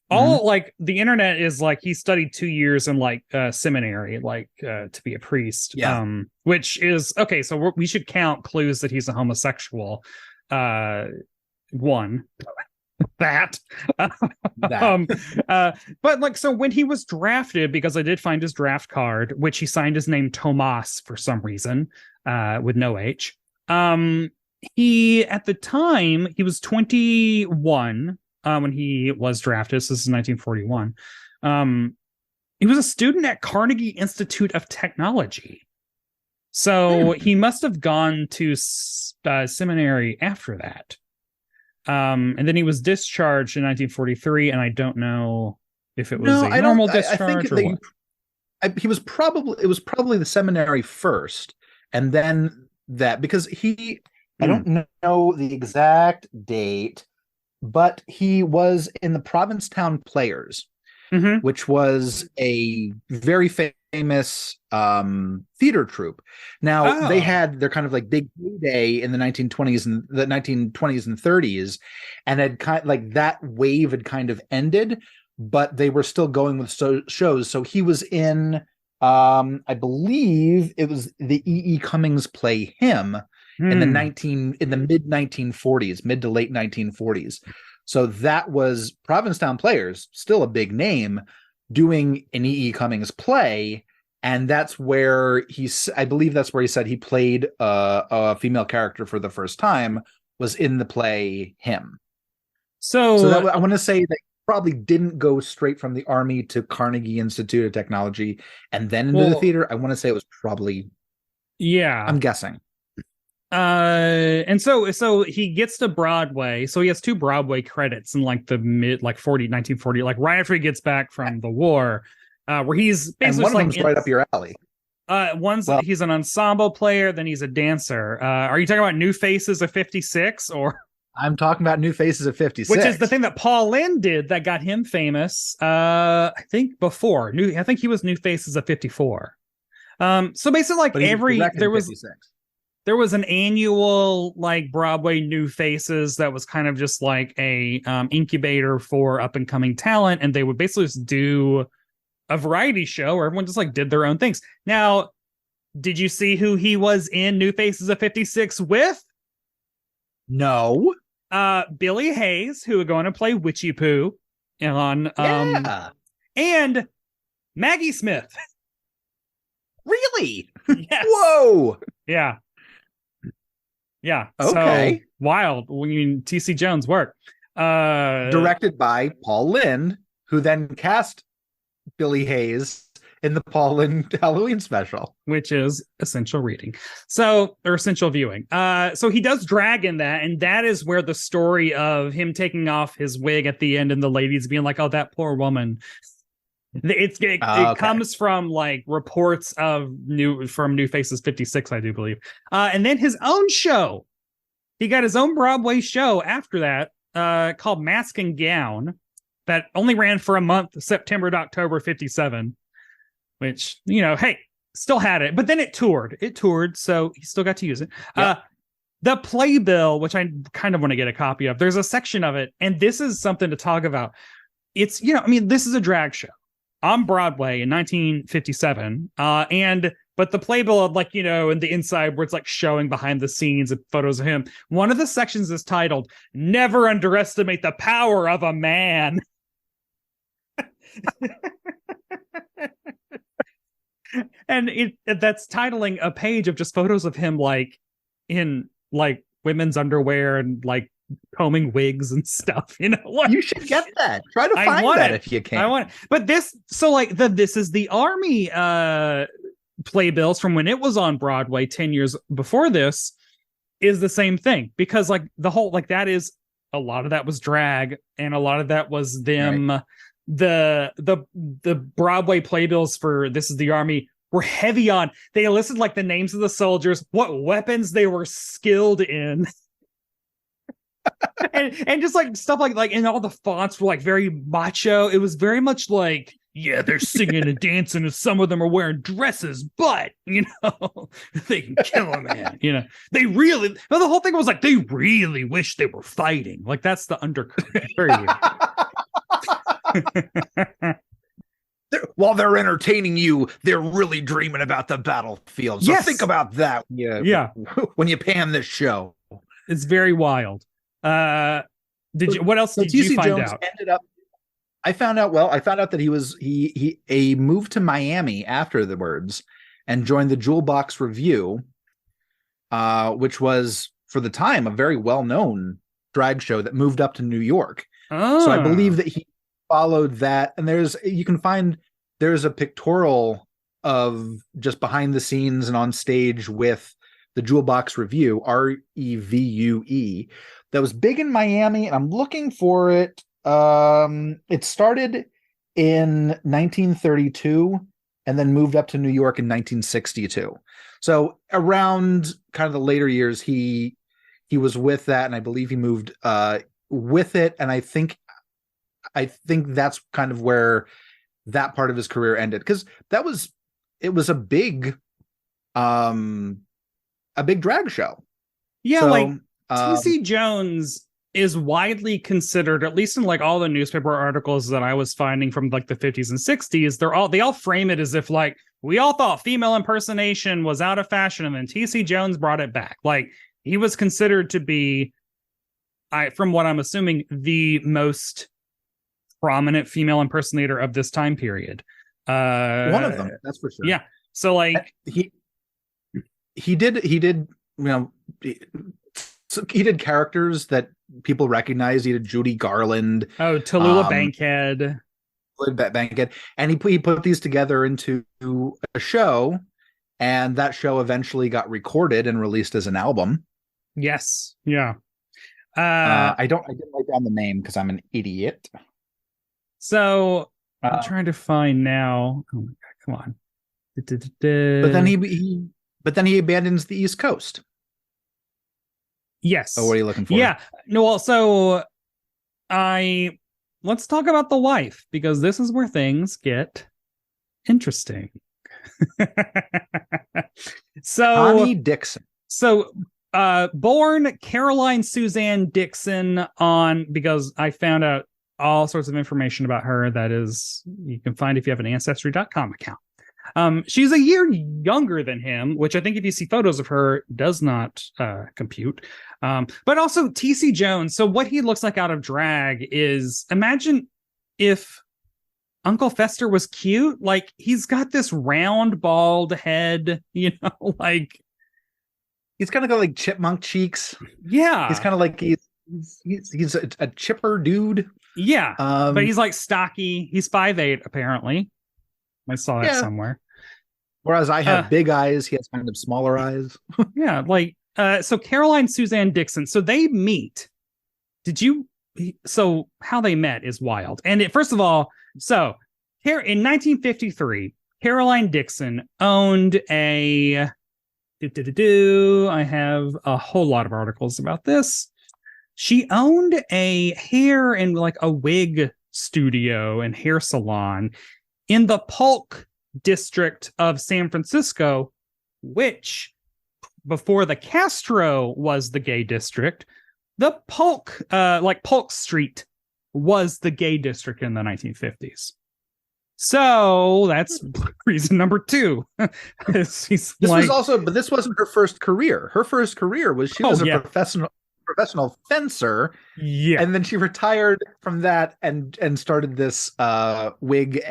like the internet is like he studied 2 years in like seminary, like to be a priest. Which is okay. So we should count clues that he's a homosexual. One. But like, so when he was drafted, because I did find his draft card, which he signed his name Tomas for some reason, with no H. He, at the time, he was 21 when he was drafted. So this is 1941. He was a student at Carnegie Institute of Technology. So he must have gone to seminary after that. And then he was discharged in 1943, and I don't know if it was a normal discharge or what. It was probably the seminary first, and then that, because I don't know the exact date, but he was in the Provincetown Players, which was a very famous theater troupe. Now they had their kind of like big heyday in the 1920s and 30s, and had kind of like that wave had kind of ended, but they were still going with shows. So he was in, I believe it was the E.E. Cummings play Him in the mid to late 1940s. So that was Provincetown Players, still a big name, doing an E.E. Cummings play. And that's where I believe that's where he said he played a female character for the first time, was in the play Him. So that, I want to say that probably didn't go straight from the Army to Carnegie Institute of Technology and then into the theater. I want to say it was probably, I'm guessing. And so he gets to Broadway. So he has 2 Broadway credits in like the mid, like 1940, like right after he gets back from the war, where he's basically, and one of them's right up your alley. He's an ensemble player, then he's a dancer. Are you talking about New Faces of 56 or? I'm talking about New Faces of 56, which is the thing that Paul Lynde did that got him famous. I think I think he was New Faces of 54. So basically, like there was an annual like Broadway New Faces that was kind of just like a incubator for up and coming talent, and they would basically just do a variety show where everyone just like did their own things. Now, did you see who he was in New Faces of 56 with? No. Billy Hayes, who would go on to play Witchy Poo on and Maggie Smith. Really? Yes. Whoa. Yeah. Okay. So wild when TC Jones work. Directed by Paul Lynde, who then cast Billy Hayes in the Paul Lynde Halloween special, which is essential reading. So, or essential viewing. So he does drag in that, and that is where the story of him taking off his wig at the end and the ladies being like, "Oh, that poor woman." It comes from like reports of New Faces 56, I do believe. And then his own show. He got his own Broadway show after that, called Mask and Gown, that only ran for a month, September to October 57. Which, you know, hey, still had it. But then it toured. So he still got to use it. Yep. The playbill, which I kind of want to get a copy of, there's a section of it, and this is something to talk about. It's, you know, I mean, this is a drag show on Broadway in 1957. But the playbill, like, you know, in the inside where it's like showing behind the scenes and photos of him, one of the sections is titled, "Never Underestimate the Power of a Man." And that's titling a page of just photos of him like in like women's underwear and like combing wigs and stuff, you know. Like, you should get that. Try to find that if you can. I want it. But this, so like This Is the Army playbills from when it was on Broadway 10 years before this is the same thing, because like the whole, like, that is, a lot of that was drag and a lot of that was them. Right. The Broadway playbills for This Is the Army were heavy on, they listed like the names of the soldiers, what weapons they were skilled in. and just like stuff like, and all the fonts were like very macho. It was very much like, yeah, they're singing and dancing, and some of them are wearing dresses, but, you know, they can kill a man. You know, they really, well, the whole thing was like, they really wish they were fighting. Like, that's the undercurrent. Very weird. While they're entertaining you, they're really dreaming about the battlefield. So think about that. Yeah. When you pan this show, it's very wild. What else did you find out? I found out that he moved to Miami after the words and joined the Jewel Box Review, which was, for the time, a very well-known drag show that moved up to New York. So I believe that he followed that, and there's a pictorial of just behind the scenes and on stage with the Jewel Box Review, REVUE, that was big in Miami, and I'm looking for it. It started in 1932 and then moved up to New York in 1962. So around kind of the later years, he was with that, and I believe he moved with it, and I think that's kind of where that part of his career ended, because it was a big drag show. Yeah, so, like T.C. Jones is widely considered, at least in like all the newspaper articles that I was finding from like the 50s and 60s, they all frame it as if like, we all thought female impersonation was out of fashion, and then T.C. Jones brought it back. Like, he was considered to be, from what I'm assuming, the most prominent female impersonator of this time period. One of them, that's for sure. Yeah. So like he did, you know, so he did characters that people recognize. He did Judy Garland. Oh, Tallulah Bankhead. Bankhead. And he put these together into a show, and that show eventually got recorded and released as an album. Yes. Yeah. I didn't write down the name because I'm an idiot. So I'm trying to find now. Oh my God, come on. But then he abandons the East Coast. Yes. Oh, what are you looking for? Yeah. No, well, so let's talk about the wife, because this is where things get interesting. So Connie Dixon. So born Caroline Suzanne Dixon because I found out all sorts of information about her that is, you can find if you have an Ancestry.com account. She's a year younger than him, which I think if you see photos of her does not compute. But also T.C. Jones. So what he looks like out of drag is, imagine if Uncle Fester was cute. Like, he's got this round, bald head, you know, like, he's kind of got like chipmunk cheeks. Yeah. He's kind of like, He's a chipper dude. Yeah, but he's like stocky. He's 5'8", apparently. I saw that somewhere. Whereas I have big eyes, he has kind of smaller eyes. Yeah, like so Caroline Suzanne Dixon. So they meet. So how they met is wild. And first of all, so here in 1953, Caroline Dixon owned a. I have a whole lot of articles about this. She owned a hair and like a wig studio and hair salon in the Polk district of San Francisco, which before the Castro was the gay district, the Polk, like Polk Street, was the gay district in the 1950s. So that's reason number 2. This wasn't her first career. Her first career was she was a professional fencer. Yeah. And then she retired from that and started this wig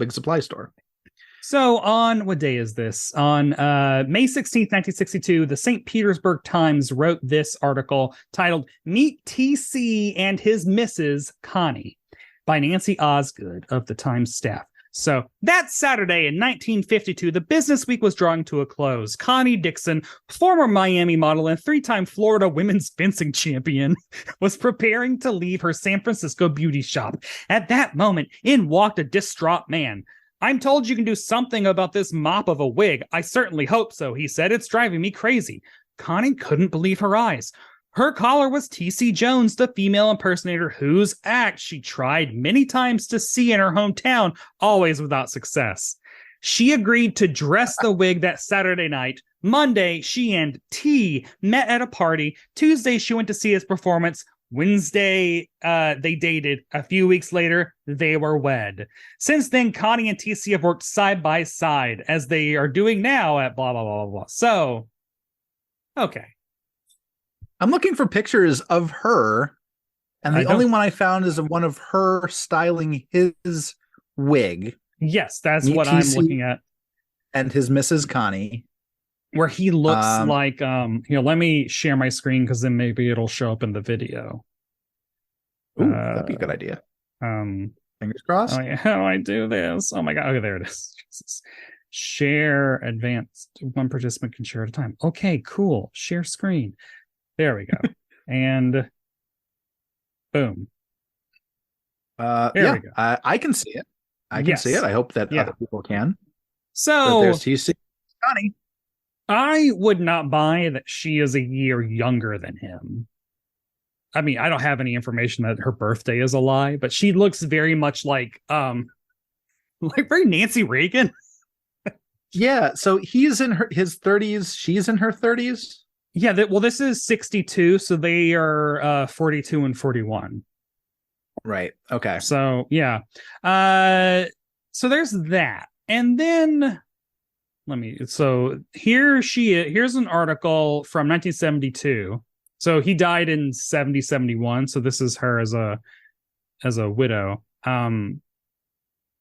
supply store. So on what day is this? On May 16th, 1962, the St. Petersburg Times wrote this article titled "Meet TC and His Mrs. Connie" by Nancy Osgood of the Times staff. So that Saturday in 1952, the business week was drawing to a close. Connie Dixon, former Miami model and 3-time Florida women's fencing champion, was preparing to leave her San Francisco beauty shop. At that moment, in walked a distraught man. "I'm told you can do something about this mop of a wig. I certainly hope so," he said. "It's driving me crazy." Connie couldn't believe her eyes. Her caller was T.C. Jones, the female impersonator whose act she tried many times to see in her hometown, always without success. She agreed to dress the wig that Saturday night. Monday, she and T met at a party. Tuesday, she went to see his performance. Wednesday, they dated. A few weeks later, they were wed. Since then, Connie and TC have worked side by side, as they are doing now at blah, blah, blah, blah, blah. So, okay. I'm looking for pictures of her, and the only one I found is of one of her styling his wig. Yes, that's what I'm looking at. And his Mrs. Connie. Where he looks like, let me share my screen because then maybe it'll show up in the video. Ooh, that'd be a good idea. Fingers crossed. Oh, yeah. How do I do this? Oh my God. Okay, there it is. Jesus. Share advanced. One participant can share at a time. Okay, cool. Share screen. There we go. And boom. There we go. I can see it. I can see it. I hope that other people can. So there's TC Connie. I would not buy that she is a year younger than him. I mean, I don't have any information that her birthday is a lie, but she looks very much like very Nancy Reagan. Yeah, so he's in his 30s, she's in her 30s. Yeah, this is 62, so they are 42 and 41. Right. Okay. So, yeah. So there's that. And then here's an article from 1972. So he died in 71. So this is her as a widow.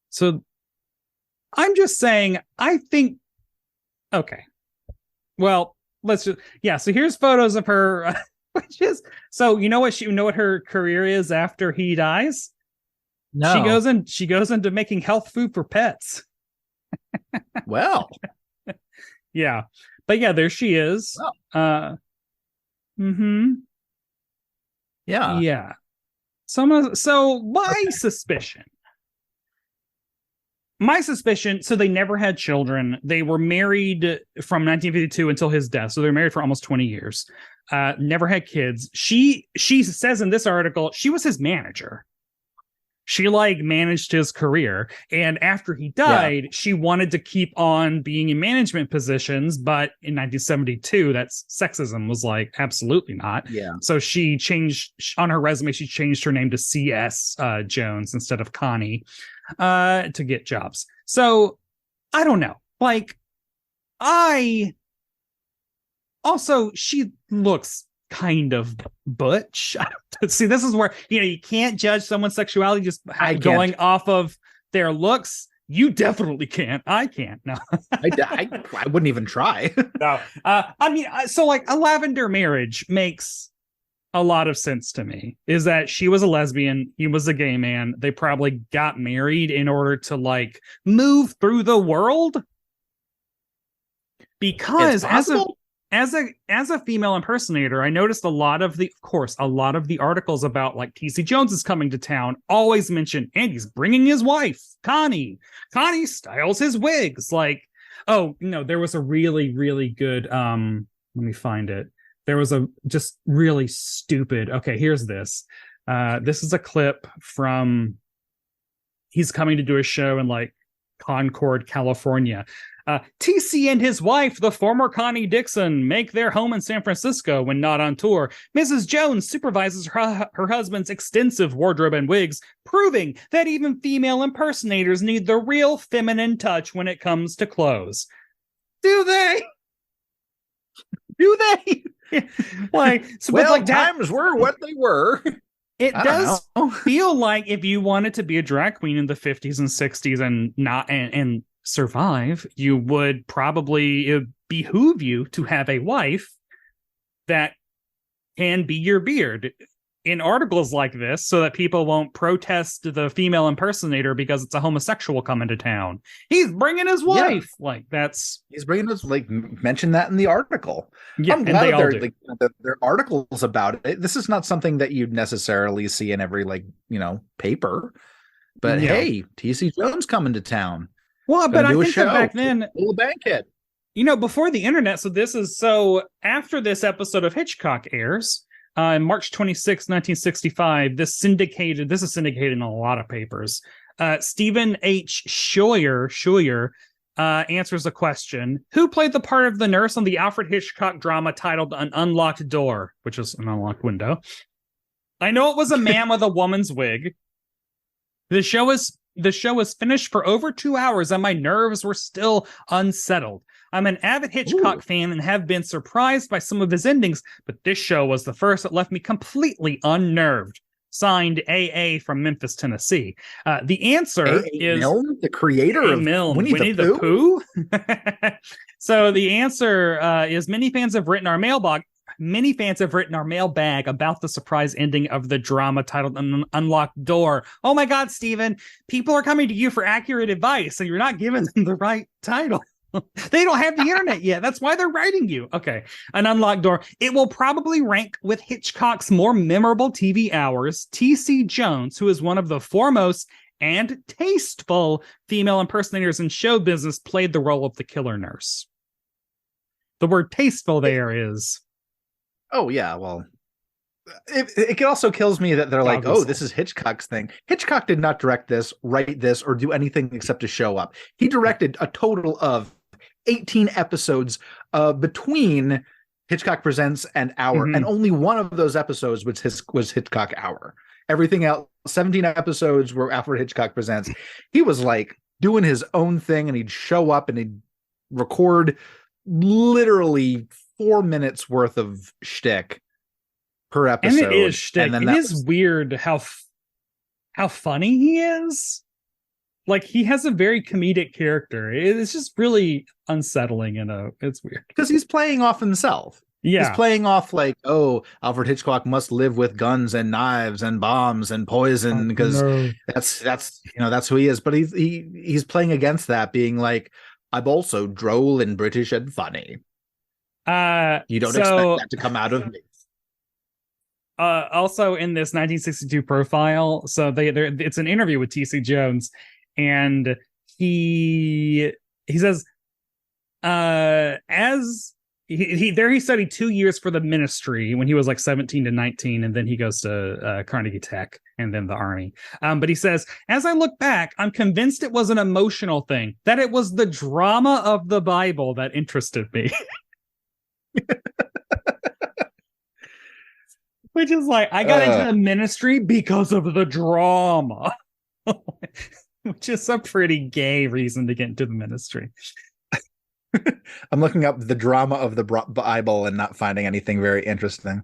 So I'm just saying, I think, okay, well, let's just, so here's photos of her, which is, so you know what her career is after he dies? No. She goes into making health food for pets. Well, yeah, but yeah, there she is. Wow. Yeah. So my suspicion, so they never had children. They were married from 1952 until his death. So they were married for almost 20 years. Never had kids. She says in this article, she was his manager. She managed his career. And after he died, she wanted to keep on being in management positions. But in 1972, that's sexism was absolutely not. Yeah. So she changed on her resume. She changed her name to C.S. Jones instead of Connie to get jobs. So I don't know. She looks kind of butch. See, this is where you can't judge someone's sexuality just going off of their looks. You definitely can't. I can't. No, I wouldn't even try. No, I mean, so a lavender marriage makes a lot of sense to me is that she was a lesbian, he was a gay man. They probably got married in order to like move through the world. Because as a female impersonator, I noticed a lot of the articles about like TC Jones is coming to town always mention, and he's bringing his wife, Connie. Connie styles his wigs. Like, oh no, there was a really, really good let me find it. There was a just really stupid. Okay, here's this. This is a clip from he's coming to do a show in like Concord, California. TC and his wife, the former Connie Dixon, make their home in San Francisco when not on tour. Mrs. Jones supervises her husband's extensive wardrobe and wigs, proving that even female impersonators need the real feminine touch when it comes to clothes. Do they? Do they? Like, so, well, like times were what they were. It does feel like if you wanted to be a drag queen in the 50s and 60s and survive, you would probably behoove you to have a wife that can be your beard in articles like this so that people won't protest the female impersonator because it's a homosexual coming to town. He's bringing his wife. Yeah. Like he's bringing his, like, mention that in the article. Yeah, I'm glad there are articles about it. This is not something that you'd necessarily see in every, like, paper, but hey, TC Jones coming to town. Well, but I think that back then, a banquet. Before the internet, so after this episode of Hitchcock airs, March 26, 1965, this is syndicated in a lot of papers. Stephen H. Scheuer answers a question. Who played the part of the nurse on the Alfred Hitchcock drama titled An Unlocked Door, which is an unlocked window? I know it was a man with a woman's wig. The show was finished for over 2 hours and my nerves were still unsettled. I'm an avid Hitchcock fan and have been surprised by some of his endings, but this show was the first that left me completely unnerved. Signed AA from Memphis, Tennessee. The answer is Milne, the creator of Winnie the Pooh. So the answer is many fans have written our mailbag about the surprise ending of the drama titled An Unlocked Door. Oh my God, Stephen, people are coming to you for accurate advice and you're not giving them the right title. They don't have the internet yet. That's why they're writing you. Okay. An Unlocked Door. It will probably rank with Hitchcock's more memorable TV hours. TC Jones, who is one of the foremost and tasteful female impersonators in show business, played the role of the killer nurse. The word tasteful there is... Oh, yeah. Well, it also kills me that they're like, oh, this is Hitchcock's thing. Hitchcock did not direct this, write this, or do anything except to show up. He directed a total of 18 episodes between Hitchcock Presents and Hour, and only one of those episodes was Hitchcock Hour. Everything else, 17 episodes were Alfred Hitchcock Presents. He was like doing his own thing, and he'd show up and he'd record literally 4 minutes worth of shtick per episode. And it is shtick. It is weird how funny he is. Like, he has a very comedic character. It's just really unsettling, it's weird. Because he's playing off himself. Yeah. He's playing off like, oh, Alfred Hitchcock must live with guns and knives and bombs and poison because that's who he is. But he's playing against that, being like, I'm also droll and British and funny. You don't expect that to come out of me. Also in this 1962 profile, so it's an interview with TC Jones, and he says, as he studied 2 years for the ministry when he was like 17 to 19, and then he goes to Carnegie Tech and then the Army. But he says, as I look back, I'm convinced it was an emotional thing, that it was the drama of the Bible that interested me. Which is like, I got into the ministry because of the drama. Which is a pretty gay reason to get into the ministry. I'm looking up the drama of the Bible and not finding anything very interesting.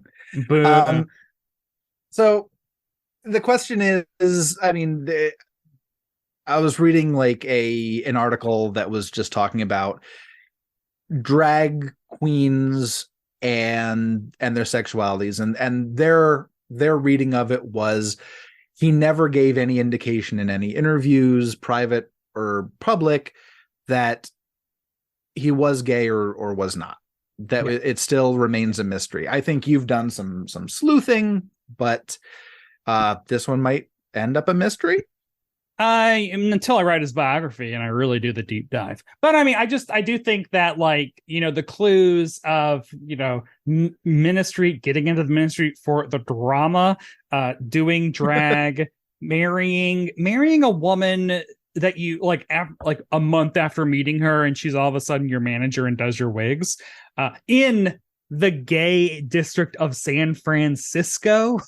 So the question is, I mean, I was reading like an article that was just talking about drag queens and their sexualities, and their reading of it was he never gave any indication in any interviews, private or public, that he was gay or was not. That it still remains a mystery. I think you've done some sleuthing, but this one might end up a mystery. Until I write his biography and I really do the deep dive. But I mean, I do think that, like, you know, the clues of, you know, ministry, getting into the ministry for the drama, doing drag, marrying a woman that you like a month after meeting her, and she's all of a sudden your manager and does your wigs, in the gay district of San Francisco.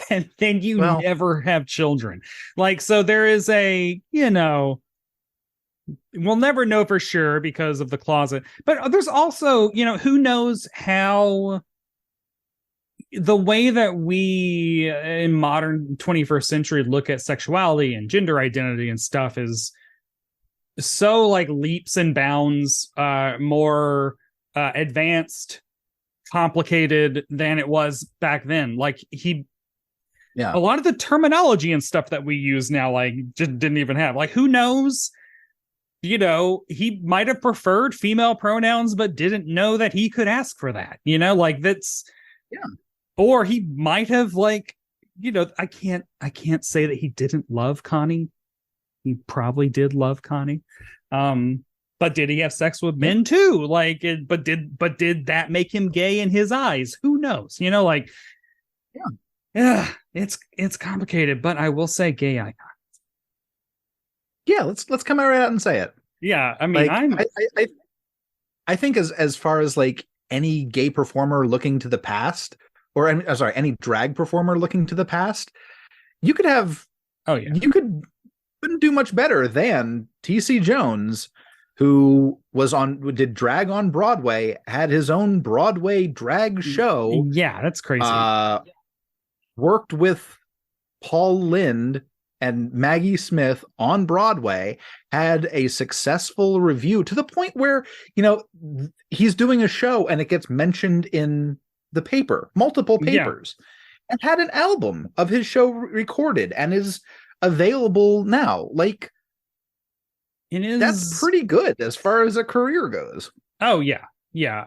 And then you never have children. Like, so there is a, you know, we'll never know for sure because of the closet. But there's also, you know, who knows how the way that we in modern 21st century look at sexuality and gender identity and stuff is so like leaps and bounds more advanced, complicated than it was back then. Like a lot of the terminology and stuff that we use now, like, just didn't even have. Like, who knows? You know, he might have preferred female pronouns, but didn't know that he could ask for that. You know, like that's Or he might have, like, you know, I can't say that he didn't love Connie. He probably did love Connie. But did he have sex with men too? Like, but did that make him gay in his eyes? Who knows? You know, like, yeah, it's complicated, but I will say gay icon. Yeah, let's come right out and say it. Yeah, I mean, like, I think as far as like any gay performer looking to the past, or I'm sorry, any drag performer looking to the past, you could have you couldn't do much better than T.C. Jones, who did drag on Broadway, had his own Broadway drag show. Yeah, that's crazy. Worked with Paul Lynde and Maggie Smith on Broadway, had a successful review to the point where, you know, he's doing a show and it gets mentioned in the paper, multiple papers, and had an album of his show recorded and is available now. Like, that's pretty good as far as a career goes. Oh yeah. Yeah.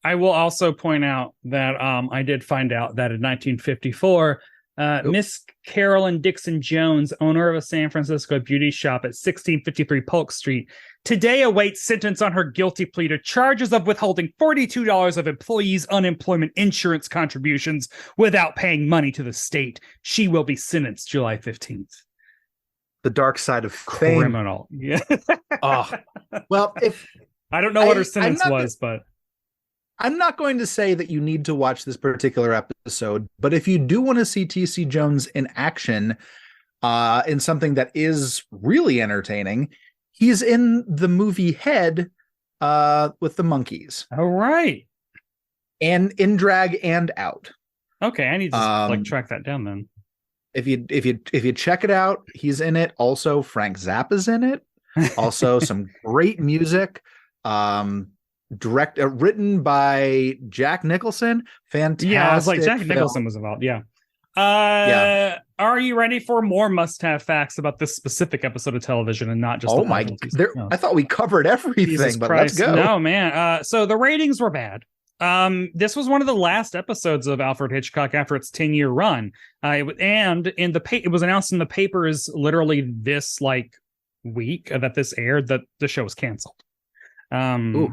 I will also point out that I did find out that in 1954, Miss Carolyn Dixon Jones, owner of a San Francisco beauty shop at 1653 Polk Street, today awaits sentence on her guilty plea to charges of withholding $42 of employees' unemployment insurance contributions without paying money to the state. She will be sentenced July 15th. The dark side of fame. Criminal. Yeah. Oh, well, if I don't know what her sentence was, but I'm not going to say that you need to watch this particular episode, but if you do want to see T.C. Jones in action, in something that is really entertaining, he's in the movie Head with the monkeys. All right. And in drag and out. Okay, I need to track that down then. If you check it out, he's in it. Also, Frank Zappa's in it. Also, some great music. Written by Jack Nicholson. Fantastic. Yeah, I was like, Jack Nicholson was involved. Yeah. Are you ready for more must-have facts about this specific episode of television and not just? Oh my! I thought we covered everything, Jesus but Christ. let's go. No, man. So the ratings were bad. This was one of the last episodes of Alfred Hitchcock after its 10-year run. It was announced in the papers literally this like week that this aired that the show was canceled.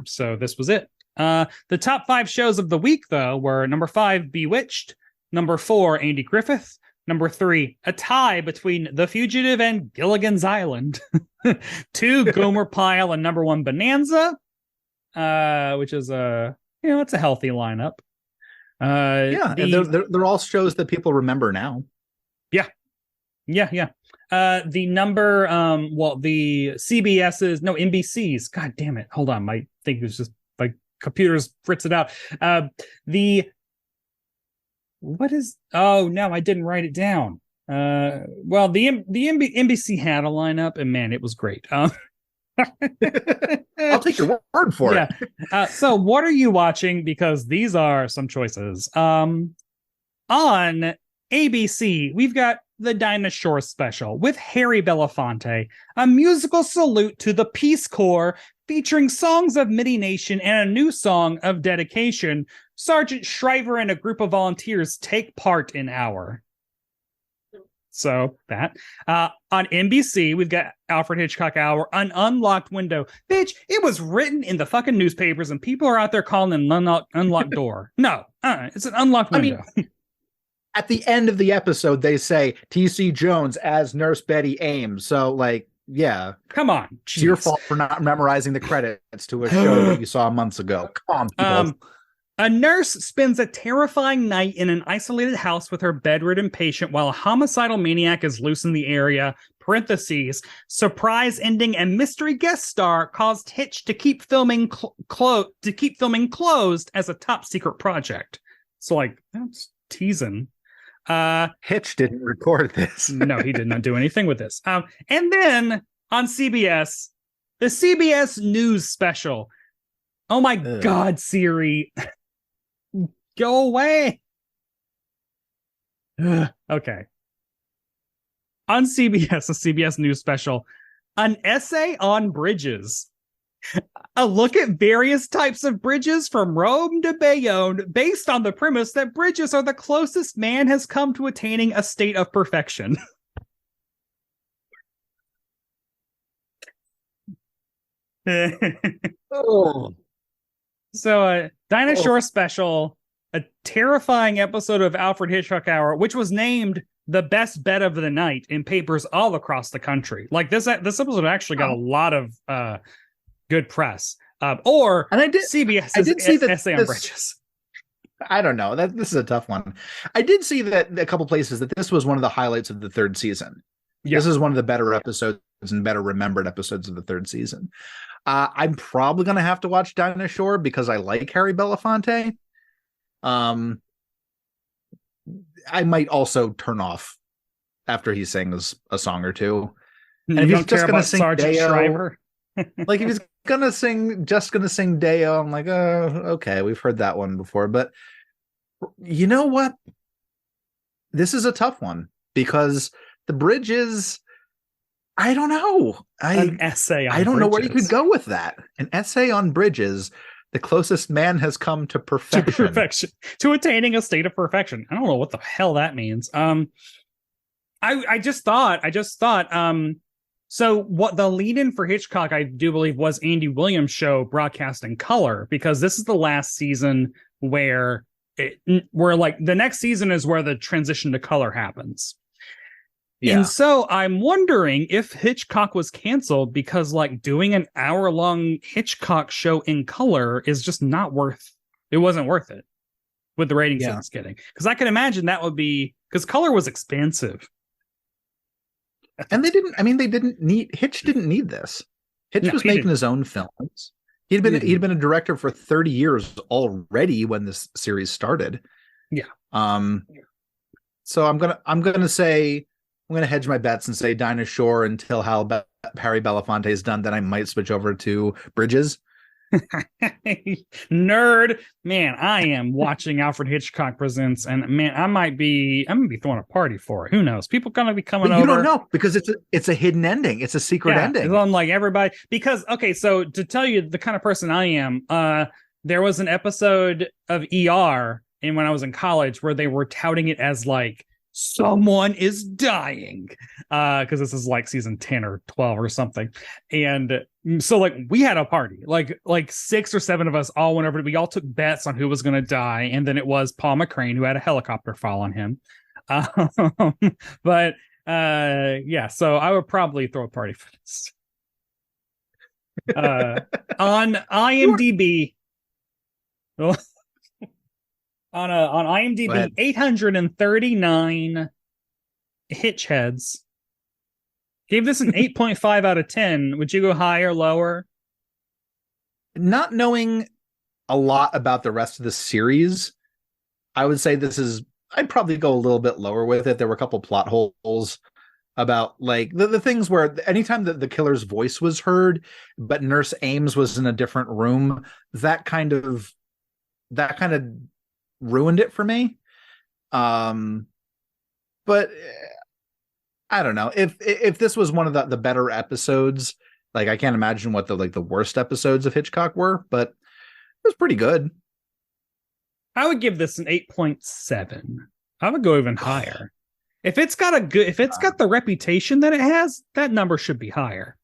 So this was it. The top 5 shows of the week, though, were number 5, Bewitched, number 4, Andy Griffith, number 3, a tie between The Fugitive and Gilligan's Island, 2, Gomer Pyle, and number 1, Bonanza, which is it's a healthy lineup. And they're all shows that people remember now. Yeah. The number, the CBS's, no, NBC's, God damn it. Hold on. My thing was just like computers fritz it out. Oh no, I didn't write it down. The NBC had a lineup and man, it was great. I'll take your word for it. So what are you watching? Because these are some choices. On ABC, we've got the Dinah Shore special with Harry Belafonte, a musical salute to the Peace Corps featuring songs of Midi Nation and a new song of dedication. Sergeant Shriver and a group of volunteers take part in Hour. So that. On NBC, we've got Alfred Hitchcock Hour, An Unlocked Window. Bitch, it was written in the fucking newspapers and people are out there calling it an unlocked door. No, it's an unlocked window. I mean, at the end of the episode, they say T.C. Jones as Nurse Betty Ames. So, like, yeah. Come on. Geez. It's your fault for not memorizing the credits to a show that you saw months ago. Come on, people. A nurse spends a terrifying night in an isolated house with her bedridden patient while a homicidal maniac is loose in the area. Parentheses, surprise ending and mystery guest star caused Hitch to keep filming closed as a top secret project. So, like, that's teasing. Hitch didn't record this. No, he did not do anything with this. And then on CBS, the CBS News special. Oh my God, Siri. Go away. Okay. On CBS, a CBS News special, an essay on bridges. A look at various types of bridges from Rome to Bayonne based on the premise that bridges are the closest man has come to attaining a state of perfection. Oh. So, Dinah Shore special, a terrifying episode of Alfred Hitchcock Hour, which was named the best bet of the night in papers all across the country. Like this episode actually got a lot of good press. CBS essay on bridges. I don't know. This is a tough one. I did see that a couple places that this was one of the highlights of the third season. Yeah. This is one of the better episodes and better remembered episodes of the third season. I'm probably going to have to watch Dinah Shore because I like Harry Belafonte. I might also turn off after he sings a song or two. And if he's just going to sing Sergeant Shriver, like if he's just gonna sing Deo, I'm like, oh, okay, we've heard that one before. But you know what? This is a tough one because the bridges. I don't know. An essay on I don't bridges. know where you could go with that. An essay on bridges. The closest man has come to perfection. To attaining a state of perfection. I don't know what the hell that means. I just thought, so what the lead-in for Hitchcock, I do believe, was Andy Williams' show broadcast in color, because this is the last season where like the next season is where the transition to color happens. Yeah. And so I'm wondering if Hitchcock was canceled because like doing an hour-long Hitchcock show in color is just not it wasn't worth it with the ratings it was getting. Because I can imagine that would be, because color was expensive. And Hitch didn't need this. Hitch was making his own films. He'd been a director for 30 years already when this series started. Yeah. So I'm gonna hedge my bets and say Dinah Shore until Harry Belafonte is done. Then I might switch over to Bridges. Nerd, man, I am watching Alfred Hitchcock Presents, and man, I'm gonna be throwing a party for it. Who knows? People gonna be coming over. You don't know because it's a hidden ending. It's a secret ending. It's on like everybody. Because okay, so to tell you the kind of person I am, there was an episode of ER, and when I was in college, where they were touting it as like someone is dying, because this is like season 10 or 12 or something. And so like we had a party, like 6 or 7 of us all went over. We all took bets on who was going to die, and then it was Paul McCrane who had a helicopter fall on him. But so I would probably throw a party for this. On IMDb. On IMDb, 839 Hitch heads. Gave this an 8.5 out of 10. Would you go higher, lower? Not knowing a lot about the rest of the series, I would say I'd probably go a little bit lower with it. There were a couple plot holes. about like the things where anytime that the killer's voice was heard, but Nurse Ames was in a different room, that kind of ruined it for me. But I don't know if this was one of the better episodes. Like I can't imagine what the worst episodes of Hitchcock were, but it was pretty good. I would give this an 8.7. I would go even higher. If it's got the reputation that it has, that number should be higher.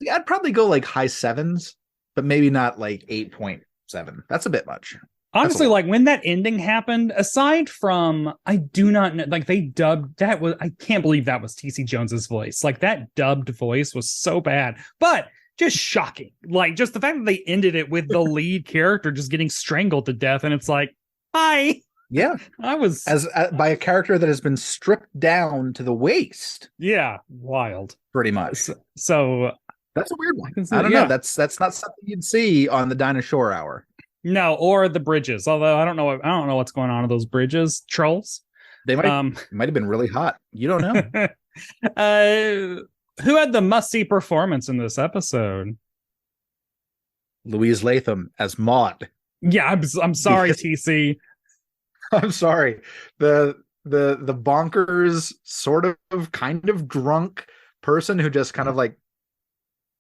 Yeah, I'd probably go like high sevens, but maybe not like 8.7. That's a bit much. Honestly, like when that ending happened, aside from I do not know, like they dubbed that was I can't believe that was TC Jones's voice. Like that dubbed voice was so bad, but just shocking. Like just the fact that they ended it with the lead character just getting strangled to death, and it's like, hi. Yeah, I was by a character that has been stripped down to the waist. Yeah, wild, pretty much. So that's a weird one. I don't know. That's not something you'd see on the Dinah Shore Hour. No, or the bridges. Although I don't know what's going on with those bridges. Trolls. They might have been really hot. You don't know. Who had the must-see performance in this episode? Louise Latham as Maud. Yeah, I'm sorry, TC. I'm sorry. The bonkers sort of kind of drunk person who just kind of like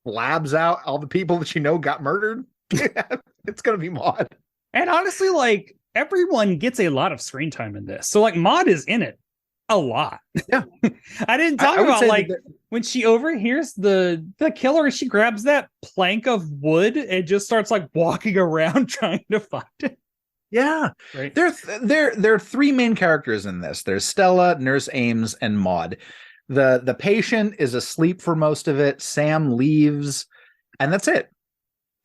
blabs out all the people that got murdered. It's gonna be Maud. And honestly, like everyone gets a lot of screen time in this. So like Maud is in it a lot. Yeah. I didn't talk about like when she overhears the killer, she grabs that plank of wood and just starts like walking around trying to find it. Yeah. Right. There are three main characters in this. There's Stella, Nurse Ames, and Maud. The patient is asleep for most of it. Sam leaves, and that's it.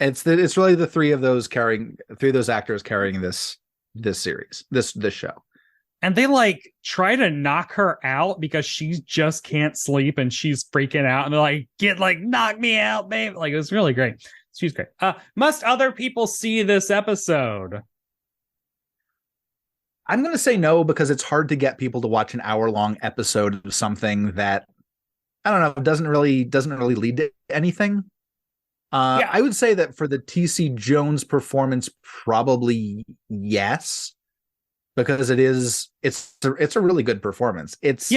It's really the three of those actors carrying this series, this show. And they like try to knock her out because she just can't sleep and she's freaking out. And they're like, knock me out, babe. Like, it was really great. She's great. Must other people see this episode? I'm going to say no, because it's hard to get people to watch an hour-long episode of something that, I don't know, doesn't really lead to anything. Yeah. I would say that for the TC Jones performance, probably yes, because it's a really good performance. It's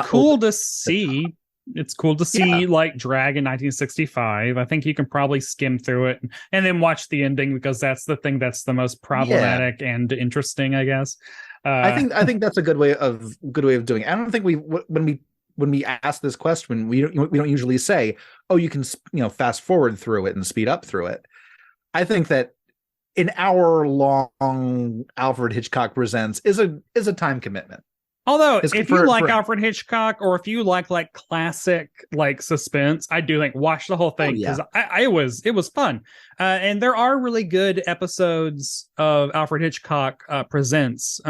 cool to see. It's cool to see like drag in 1965. I think you can probably skim through it and then watch the ending, because that's the thing that's the most problematic and interesting, I guess. I think that's a good way of doing it. I don't think when we ask this question, we don't usually say, oh, you can fast forward through it and speed up through it. I think that an hour-long Alfred Hitchcock Presents is a time commitment. Although, if you like Alfred Hitchcock, or if you like classic like suspense, I do think watch the whole thing, because it was fun. And there are really good episodes of Alfred Hitchcock Presents.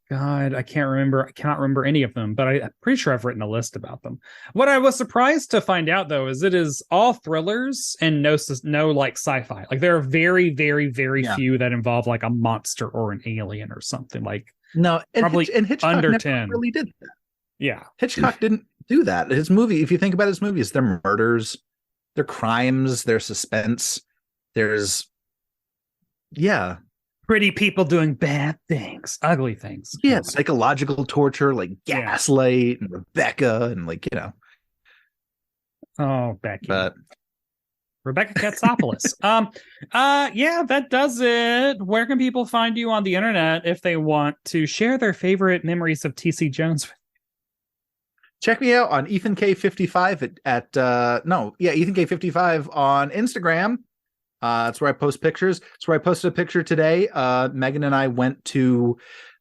God, I cannot remember any of them, but I'm pretty sure I've written a list about them. What I was surprised to find out, though, is it is all thrillers and no like sci-fi. Like there are very, very, very few that involve like a monster or an alien or something. Like probably Hitchcock under 10 really did that. Yeah, Hitchcock didn't do that. His movie, if you think about his movies, they're murders, they're crimes, they're suspense. There's pretty people doing bad things, ugly things. Yeah, psychological torture, like Gaslight and Rebecca, and Oh, Becky. But Rebecca Katsopoulos. That does it. Where can people find you on the internet if they want to share their favorite memories of TC Jones? Check me out on Ethan K55 Ethan K55 on Instagram. That's where I post pictures. That's where I posted a picture today. Megan and I went to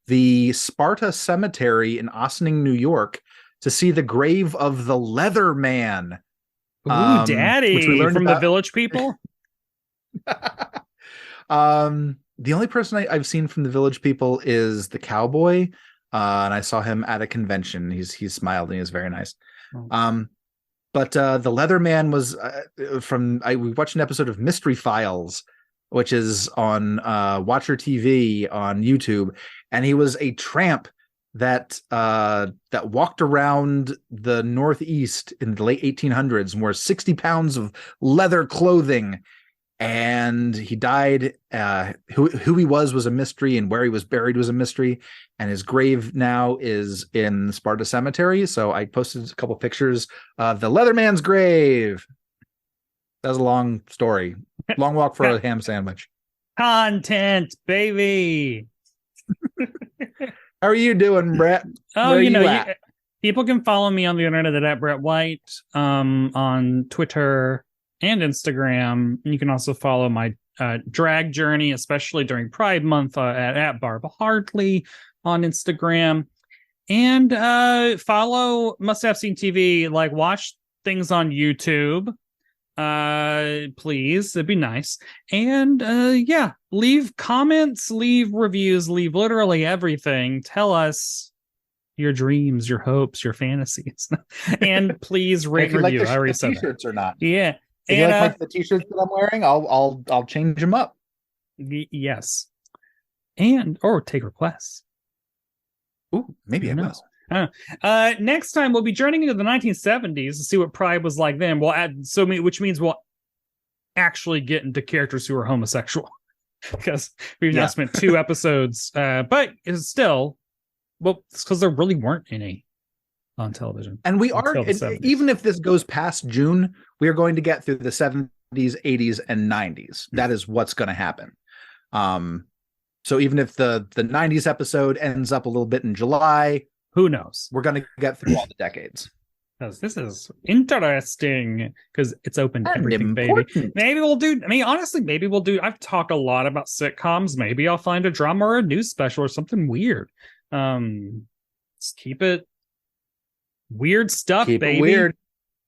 the Sparta Cemetery in Ossining, New York, to see the grave of the Leather Man. Ooh, Daddy, which we learned from the Village People. The only person I've seen from the Village People is the cowboy, and I saw him at a convention. He smiled and he was very nice. Oh. But the Leather Man was we watched an episode of Mystery Files, which is on Watcher TV on YouTube, and he was a tramp that walked around the Northeast in the late 1800s and wore 60 pounds of leather clothing. And he died. Who he was a mystery, and where he was buried was a mystery. And his grave now is in Sparta Cemetery. So I posted a couple pictures of the Leatherman's grave. That was a long story. Long walk for a ham sandwich. Content, baby. How are you doing, Brett? Oh, people can follow me on the internet at Brett White, on Twitter and Instagram. And you can also follow my drag journey, especially during Pride Month, at Barbara Hartley on Instagram. And follow Must Have Seen TV. Like, watch things on YouTube. Please, it'd be nice. And leave comments, leave reviews, leave literally everything. Tell us your dreams, your hopes, your fantasies. And please rate and review. Like I already said t-shirts or not. Yeah. If you like the t-shirts that I'm wearing, I'll change them up. Yes. And or take requests. Ooh, maybe I will. Next time we'll be journeying into the 1970s to see what Pride was like then. Which means we'll actually get into characters who are homosexual, because we've now spent 2 episodes. But it's still, it's because there really weren't any on television. And we are, even if this goes past June, we are going to get through the 70s, 80s, and 90s. That is what's going to happen. So even if the 90s episode ends up a little bit in July, who knows? We're going to get through all the decades. Because this is interesting, because it's open to everything, important. Baby. Maybe we'll do, honestly, I've talked a lot about sitcoms. Maybe I'll find a drama or a news special or something weird. Just keep it weird stuff, keep baby. It weird.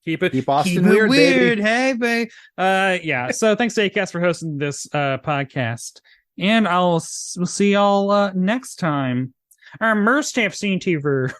Keep Austin weird, baby. Hey, babe. So thanks to Acast for hosting this podcast. And we'll see y'all next time. Must Have Seen TV.